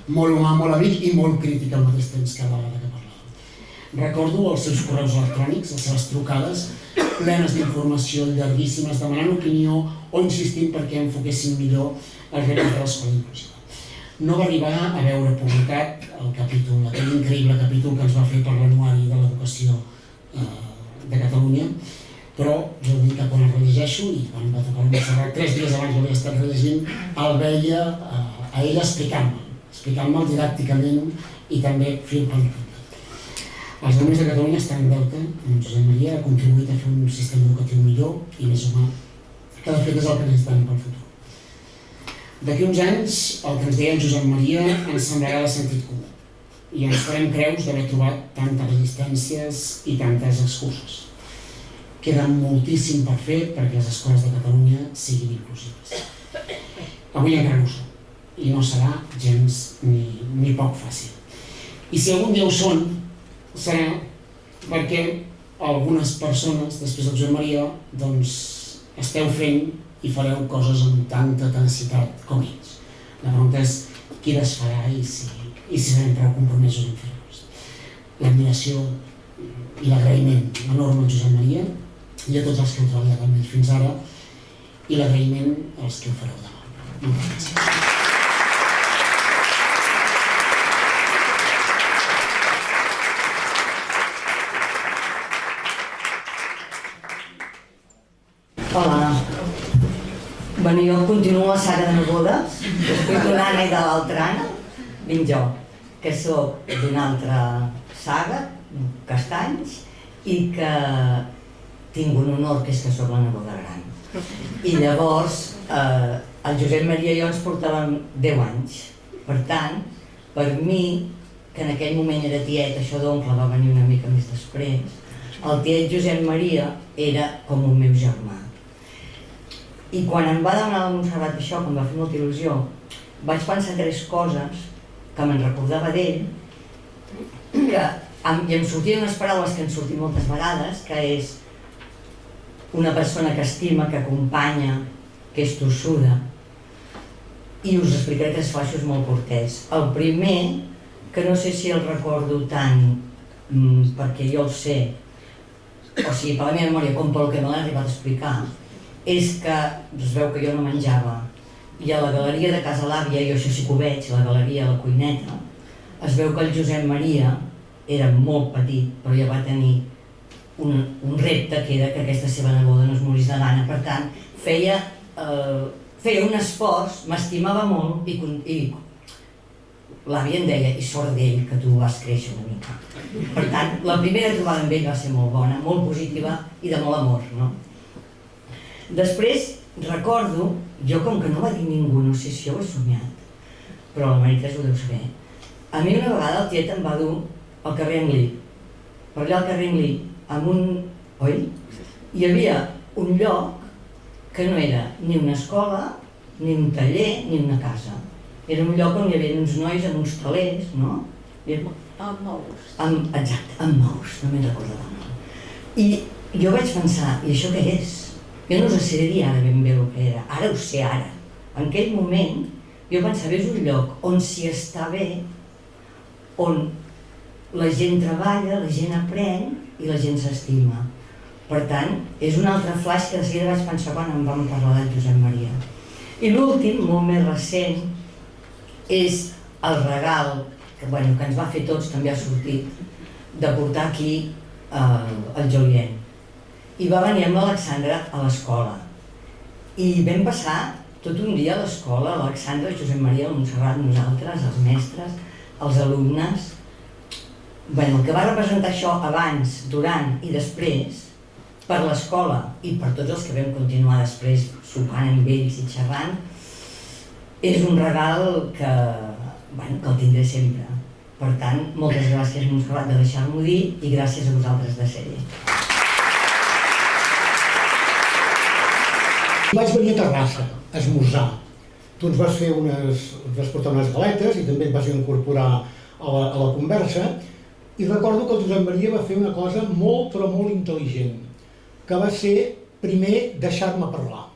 Molt humà, molt amic i molt crític al mateix temps cada vegada que parlàvem. Recordo els seus correus electrònics, les seves trucades, plenes d'informació, llarguíssimes, demanant opinió o insistint perquè enfoquessin millor els reptes de l'escola inclusiva. No va arribar a veure publicat el capítol, aquell increïble capítol que ens va fer per l'anuari de l'educació de Catalunya, però jo dic que quan el rellegeixo, i quan va tocar el Montserrat, 3 dies abans l'havia estat rellegint, el veia a ell explicant-me'l didàcticament i també fil per fil. Els alumnes de Catalunya estan en deute, Josep Maria ha contribuït a fer un sistema educatiu millor i més humà, que de fet és el que necessitem pel futur. D'aquí uns anys, el que ens deia en Josep Maria ens semblarà de sentit comú i ens farem creus d'haver trobat tantes resistències i tantes excuses. Queda moltíssim per fer perquè les escoles de Catalunya siguin inclusives. Avui encara no ho són, i no serà gens ni poc fàcil. I si algun dia ho són, serà perquè algunes persones, després del Josep Maria, doncs esteu fent i fareu coses amb tanta tenacitat com ells. La pregunta és qui les farà i si serem prou compromesos en fer-los. L'admiració i l'agraïment enorme a Josep Maria i a tots els que heu treballat amb ell fins ara i l'agraïment als que ho fareu demà. Moltes gràcies. Hola. Bueno, jo continuo la saga de nebodes, després d'una Anna i de l'altra Anna, vinc jo, que sóc d'una altra saga, Castanys, i que tinc un honor, que és que sóc la neboda gran. I llavors, el Josep Maria i jo ens portàvem 10 anys. Per tant, per mi, que en aquell moment era tiet, això d'oncle va venir una mica més després, el tiet Josep Maria era com un meu germà. I quan em va demanar la Montserrat això, que em va fer molta il·lusió, vaig pensar 3 coses que me'n recordava d'ell, i em sortien unes paraules que han sortit moltes vegades, que és una persona que estima, que acompanya, que és tossuda. I us explicaré 3 flaixos molt curtets. El primer, que no sé si el recordo tant perquè jo el sé, o sigui, per la meva memòria, com pel que me l'han arribat a explicar, és que es veu que jo no menjava i a la galeria de Casa l'Àvia, jo això sí que ho veig, la galeria, la cuineta, es veu que el Josep Maria era molt petit, però ja va tenir un repte que era que aquesta seva neboda no es morís de gana. Per tant, feia un esforç, m'estimava molt i l'àvia em deia, i sort d'ell que tu vas créixer una mica. Per tant, la primera trobada amb ell va ser molt bona, molt positiva i de molt amor, no? Després, recordo, jo com que no va dir ningú, no sé si jo ho he somiat, però la Maria-Teresa ho deu saber, a mi una vegada el tiet em va dur al carrer Anglí. Per allà al carrer Anglí, amb un... oi? Hi havia un lloc que no era ni una escola, ni un taller, ni una casa. Era un lloc on hi havia uns nois amb uns talers, no? Amb nous. Exacte, amb nous, no me'n recordava molt. I jo vaig pensar, i això què és? Jo no us sé dir ara ben bé el que era, ara ho sé ara. En aquell moment, jo pensava, és un lloc on s'hi està bé, on la gent treballa, la gent aprèn i la gent s'estima. Per tant, és un altre flaix que de seguida vaig pensar quan em vam parlar del Josep Maria. I l'últim, molt més recent, és el regal que ens va fer tots, també ha sortit, de portar aquí el Jolien. I va venir amb l'Alexandra a l'escola. I vam passar tot un dia a l'escola, l'Alexandra, el Josep Maria, la Montserrat, nosaltres, els mestres, els alumnes. El que va representar això abans, durant i després, per l'escola i per tots els que vam continuar després sopant amb ells i xerrant, és un regal que el tindré sempre. Per tant, moltes gràcies, Montserrat, de deixar-m'ho dir i gràcies a vosaltres de ser-hi. Vaig venir a Terrassa a esmorzar. tu ens vas portar unes galetes i també et vas incorporar a la conversa, i recordo que el Josep Maria va fer una cosa molt però molt intel·ligent, que va ser primer deixar-me parlar.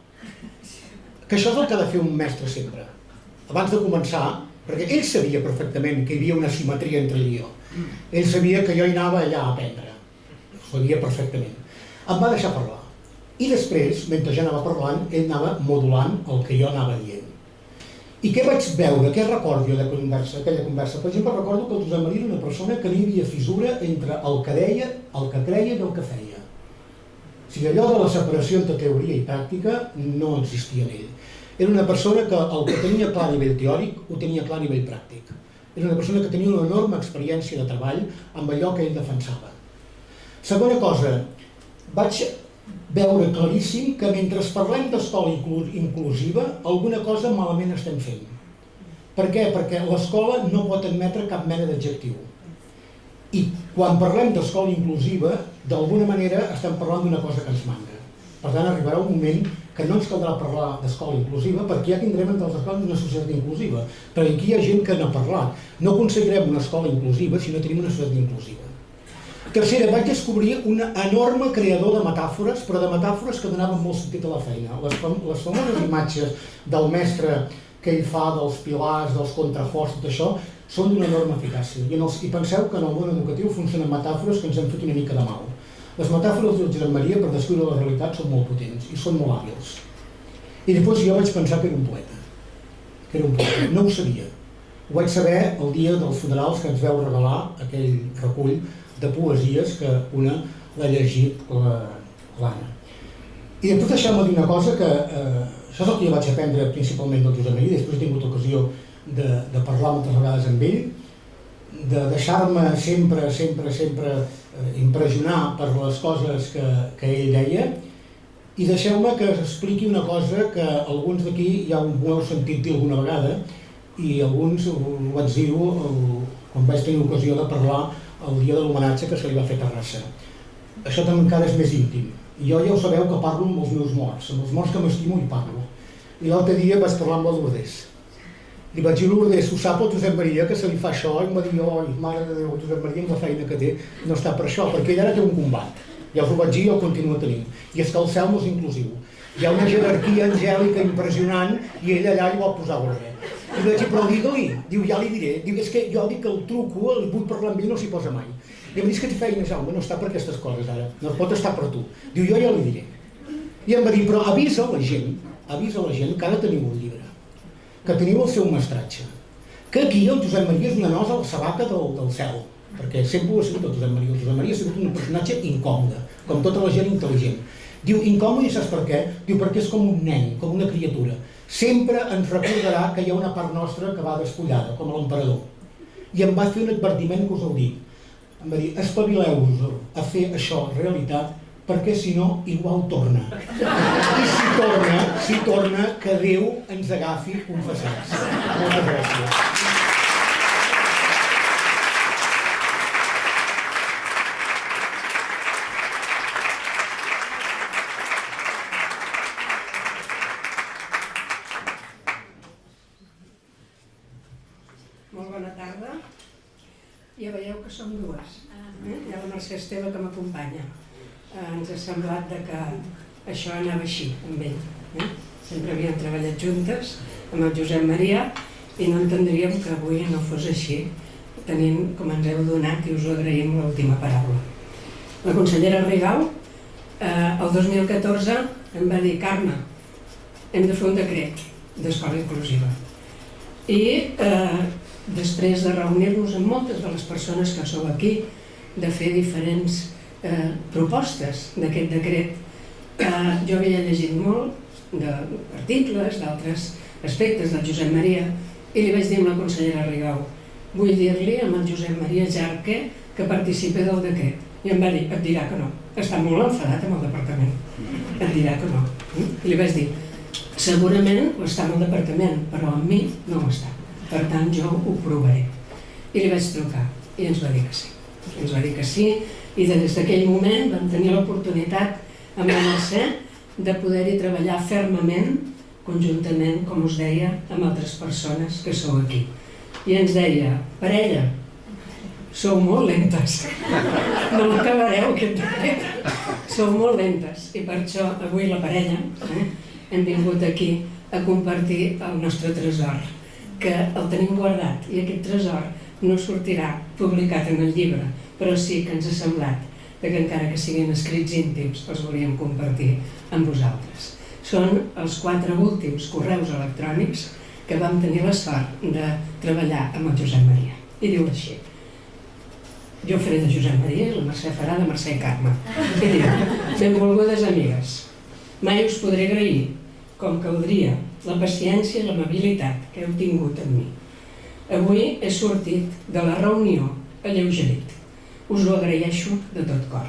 Que això és el que ha de fer un mestre sempre. Abans de començar, perquè ell sabia perfectament que hi havia una simetria entre ell i jo. Ell sabia que jo hi anava allà a aprendre. Ho sabia perfectament. Em va deixar parlar. I després, mentre ja anava parlant, ell anava modulant el que jo anava dient. I què vaig veure? Què recordo d'aquella conversa? Per exemple, recordo que el Josep Maria era una persona que no hi havia fissura entre el que deia, el que creia i el que feia. O sigui, allò de la separació entre teoria i pràctica no existia en ell. Era una persona que el que tenia clar a nivell teòric ho tenia clar a nivell pràctic. Era una persona que tenia una enorme experiència de treball amb allò que ell defensava. Segona cosa, vaig veure claríssim que mentre parlem d'escola inclusiva, alguna cosa malament estem fent. Per què? Perquè l'escola no pot admetre cap mena d'adjectiu. I quan parlem d'escola inclusiva, d'alguna manera estem parlant d'una cosa que ens manca. Per tant, arribarà un moment que no ens caldrà parlar d'escola inclusiva perquè ja tindrem entre les escoles una societat inclusiva. Perquè aquí hi ha gent que n'ha parlat. No aconseguirem una escola inclusiva si no tenim una societat inclusiva. Tercera, vaig descobrir un enorme creador de metàfores, però de metàfores que donaven molt sentit a la feina. Les famoses imatges del mestre que ell fa, dels pilars, dels contraforts, tot això, són d'una enorme eficàcia. I penseu que en el món educatiu funcionen metàfores que ens han fet una mica de mal. Les metàfores del Josep Maria per descriure la realitat són molt potents i són molt hàbils. I després jo vaig pensar que era un poeta. No ho sabia. Ho vaig saber el dia dels funerals que ens veu regalar aquell recull de poesies que una l'ha llegit l'Anna. I després deixeu-me dir una cosa que això és el que jo vaig aprendre principalment del Josep Maria, després he tingut ocasió de parlar moltes vegades amb ell, de deixar-me sempre impressionar per les coses que ell deia, i deixeu-me que us expliqui una cosa que alguns d'aquí ja ho heu sentit dir alguna vegada i alguns ho vaig dir-ho quan vaig tenir ocasió de parlar el dia de l'homenatge que se li va fer a Terrassa. Això també encara és més íntim. Jo ja ho sabeu que parlo amb els meus morts que m'estimo i parlo. I l'altre dia vaig parlar amb la Lourdes. Li vaig dir, Lourdes, ho sap el Josep Maria que se li fa això? I em va dir, oi, mare de Déu, el Josep Maria amb la feina que té no està per això, perquè ell ara té un combat. Ja us ho vaig dir i el continua tenint. I és que el cel no és inclusiu. Hi ha una jerarquia angèlica impressionant i ell allà li vol posar ordre. I vaig dir, però digue-li. Diu, ja li diré. Diu, és que jo dic que el truco, el vull parlar amb ell, no s'hi posa mai. I em diu, que té feina, Jaume, no està per aquestes coses ara. No pot estar per tu. Diu, jo ja li diré. I em va dir, però avisa la gent que ara teniu un llibre, que teniu el seu mestratge, que aquí el Josep Maria és una nosa a la sabata del cel, perquè sempre ho ha sigut el Josep Maria. El Josep Maria ha sigut un personatge incòmode, com tota la gent intel·ligent. Diu, incòmode, i saps per què? Diu, perquè és com un nen, com una criatura. Sempre ens recordarà que hi ha una part nostra que va despullada, com l'emperador. I em va fer un advertiment que us heu dit. Em va dir, espavileu-vos a fer això realitat, perquè si no, igual torna. I si torna, que Déu ens agafi confessats. Moltes gràcies. Molt bona tarda. Ja veieu que som dues. Hi ha la Mercè Esteve que m'acompanya. Ens ha semblat que això anava així amb ell. Sempre havíem treballat juntes amb el Josep Maria i no entendríem que avui no fos així, tenint com ens heu donat i us ho agraïm l'última paraula. La consellera Rigau el 2014 em va dir, Carme, hem de fer un decret d'escola inclusiva. I després de reunir-nos amb moltes de les persones que sou aquí, de fer diferents propostes d'aquest decret, jo havia llegit molt d'articles, d'altres aspectes del Josep Maria, i li vaig dir a la consellera Rigau, vull dir-li amb el Josep Maria Jarque que participi del decret. I em va dir, et dirà que no. Està molt enfadat amb el departament. Et dirà que no. I li vaig dir, segurament ho està amb el departament, però amb mi no ho està. Per tant, jo ho provaré. I li vaig trucar i ens va dir que sí. Ens va dir que sí, i des d'aquell moment vam tenir l'oportunitat amb la Mercè de poder-hi treballar fermament conjuntament, com us deia, amb altres persones que sou aquí. I ens deia, parella, sou molt lentes, no l'acabareu aquest decret, sou molt lentes. I per això avui la parella hem vingut aquí a compartir el nostre tresor, que el tenim guardat, i aquest tresor no sortirà publicat en el llibre, però sí que ens ha semblat que encara que siguin escrits íntims els volíem compartir amb vosaltres. Són els 4 últims correus electrònics que vam tenir la sort de treballar amb el Josep Maria. I diu així: jo faré de Josep Maria i la Mercè farà de Mercè i Carme. I diu: benvolgudes amigues, mai us podré agrair, com caldria, la paciència i l'amabilitat que heu tingut amb mi. Avui he sortit de la reunió alleugerit. Us ho agraeixo de tot cor.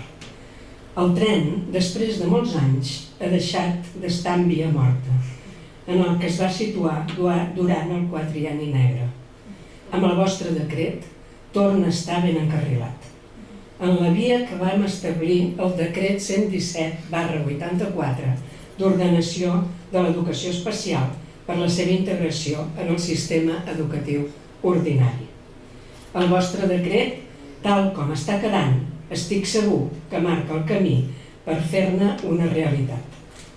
El tren, després de molts anys, ha deixat d'estar en via morta, en el que es va situar durant el quadrienni negre. Amb el vostre decret, torna a estar ben encarrilat. En la via que vam establir el decret 117/84 d'ordenació de l'educació especial per la seva integració en el sistema educatiu ordinari. El vostre decret, tal com està quedant, estic segur que marca el camí per fer-ne una realitat.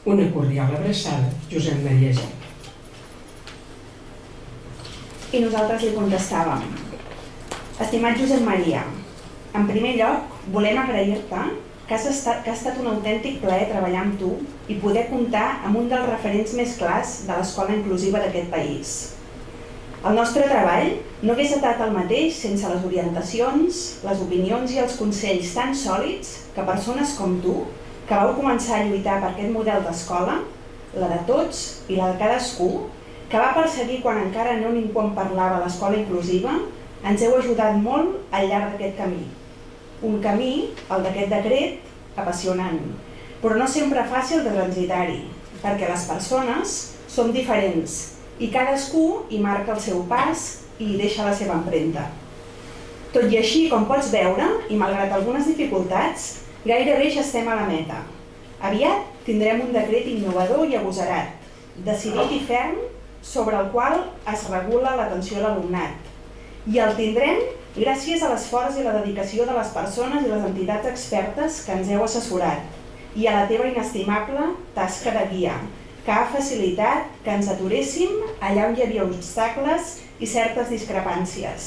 Una cordial abraçada, Josep Maria Jarque. I nosaltres li contestàvem: estimat Josep Maria, en primer lloc volem agrair-te que ha estat un autèntic plaer treballar amb tu i poder comptar amb un dels referents més clars de l'escola inclusiva d'aquest país. El nostre treball no hagués estat el mateix sense les orientacions, les opinions i els consells tan sòlids que persones com tu, que vau començar a lluitar per aquest model d'escola, la de tots i la de cadascú, que va perseguir quan encara no ningú en parlava a l'escola inclusiva, ens heu ajudat molt al llarg d'aquest camí. Un camí, el d'aquest decret, apassionant, però no sempre fàcil de transitar-hi, perquè les persones som diferents i cadascú hi marca el seu pas i hi deixa la seva empremta. Tot i així, com pots veure, i malgrat algunes dificultats, gairebé ja estem a la meta. Aviat tindrem un decret innovador i agosarat, decidit i ferm, sobre el qual es regula l'atenció a l'alumnat. I el tindrem gràcies a l'esforç i la dedicació de les persones i les entitats expertes que ens heu assessorat i a la teva inestimable tasca de guia, que ha facilitat que ens aturéssim allà on hi havia obstacles i certes discrepàncies,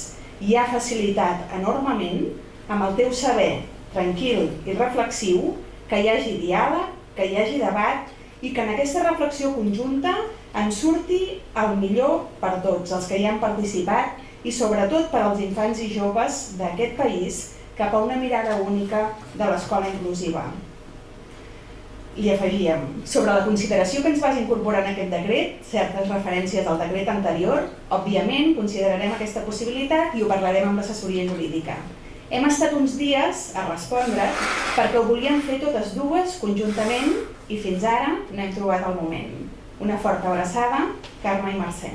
i ha facilitat enormement, amb el teu saber tranquil i reflexiu, que hi hagi diàleg, que hi hagi debat i que en aquesta reflexió conjunta en surti el millor per tots els que hi han participat i sobretot per als infants i joves d'aquest país cap a una mirada única de l'escola inclusiva. Li afegíem, sobre la consideració que ens vas incorporar en aquest decret, certes referències al decret anterior, òbviament considerarem aquesta possibilitat i ho parlarem amb l'assessoria jurídica. Hem estat uns dies a respondre perquè ho volíem fer totes dues conjuntament i fins ara no hem trobat el moment. Una forta abraçada, Carme i Mercè.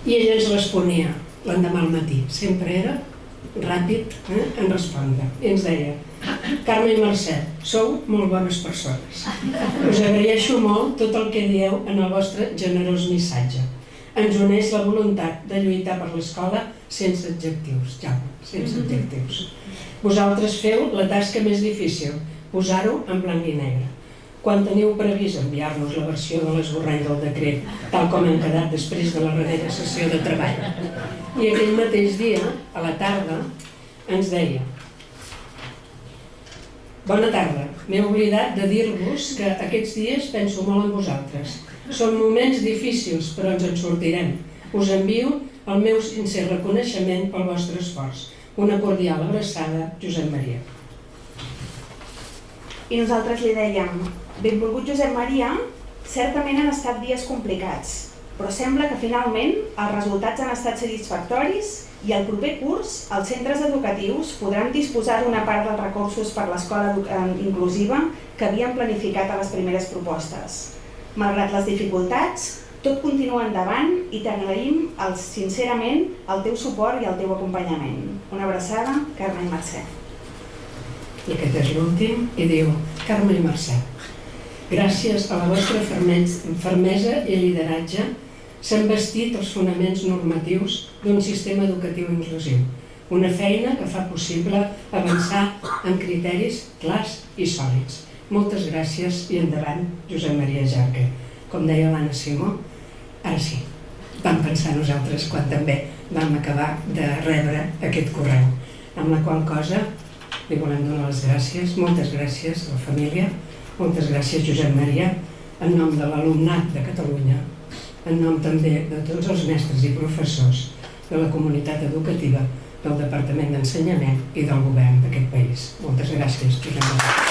I ella ens responia l'endemà al matí, sempre era ràpid en respondre. I ens deia: Carme i Mercè, sou molt bones persones. Us agraeixo molt tot el que dieu en el vostre generós missatge. Ens uneix la voluntat de lluitar per l'escola sense adjectius, Jaume, sense adjectius. Vosaltres feu la tasca més difícil, posar-ho en blanc i negre. Quan teniu previst enviar-nos la versió de l'esborrany del decret, tal com hem quedat després de la darrera sessió de treball? I aquell mateix dia, a la tarda, ens deia: bona tarda, m'he oblidat de dir-vos que aquests dies penso molt en vosaltres. Són moments difícils, però ens en sortirem. Us envio el meu sincer reconeixement pel vostre esforç. Una cordial abraçada, Josep Maria. I nosaltres li dèiem: benvolgut Josep Maria, certament han estat dies complicats, però sembla que finalment els resultats han estat satisfactoris i el proper curs els centres educatius podran disposar d'una part dels recursos per l'escola inclusiva que havien planificat a les primeres propostes. Malgrat les dificultats, tot continua endavant i t'agraïm sincerament el teu suport i el teu acompanyament. Una abraçada, Carme i Mercè. I aquest és l'últim, i diu: Carme i Mercè, Gràcies a la vostra fermesa i lideratge s'han bastit els fonaments normatius d'un sistema educatiu inclusiu. Una feina que fa possible avançar en criteris clars i sòlids. Moltes gràcies i endavant, Josep Maria Jarque. Com deia l'Anna Simó, ara sí, vam pensar nosaltres quan també vam acabar de rebre aquest correu. Amb la qual cosa li volem donar les gràcies, moltes gràcies a la família, moltes gràcies Josep Maria, en nom de l'alumnat de Catalunya, en nom també de tots els mestres i professors, de la comunitat educativa, del Departament d'Ensenyament i del govern d'aquest país. Moltes gràcies, Josep Maria.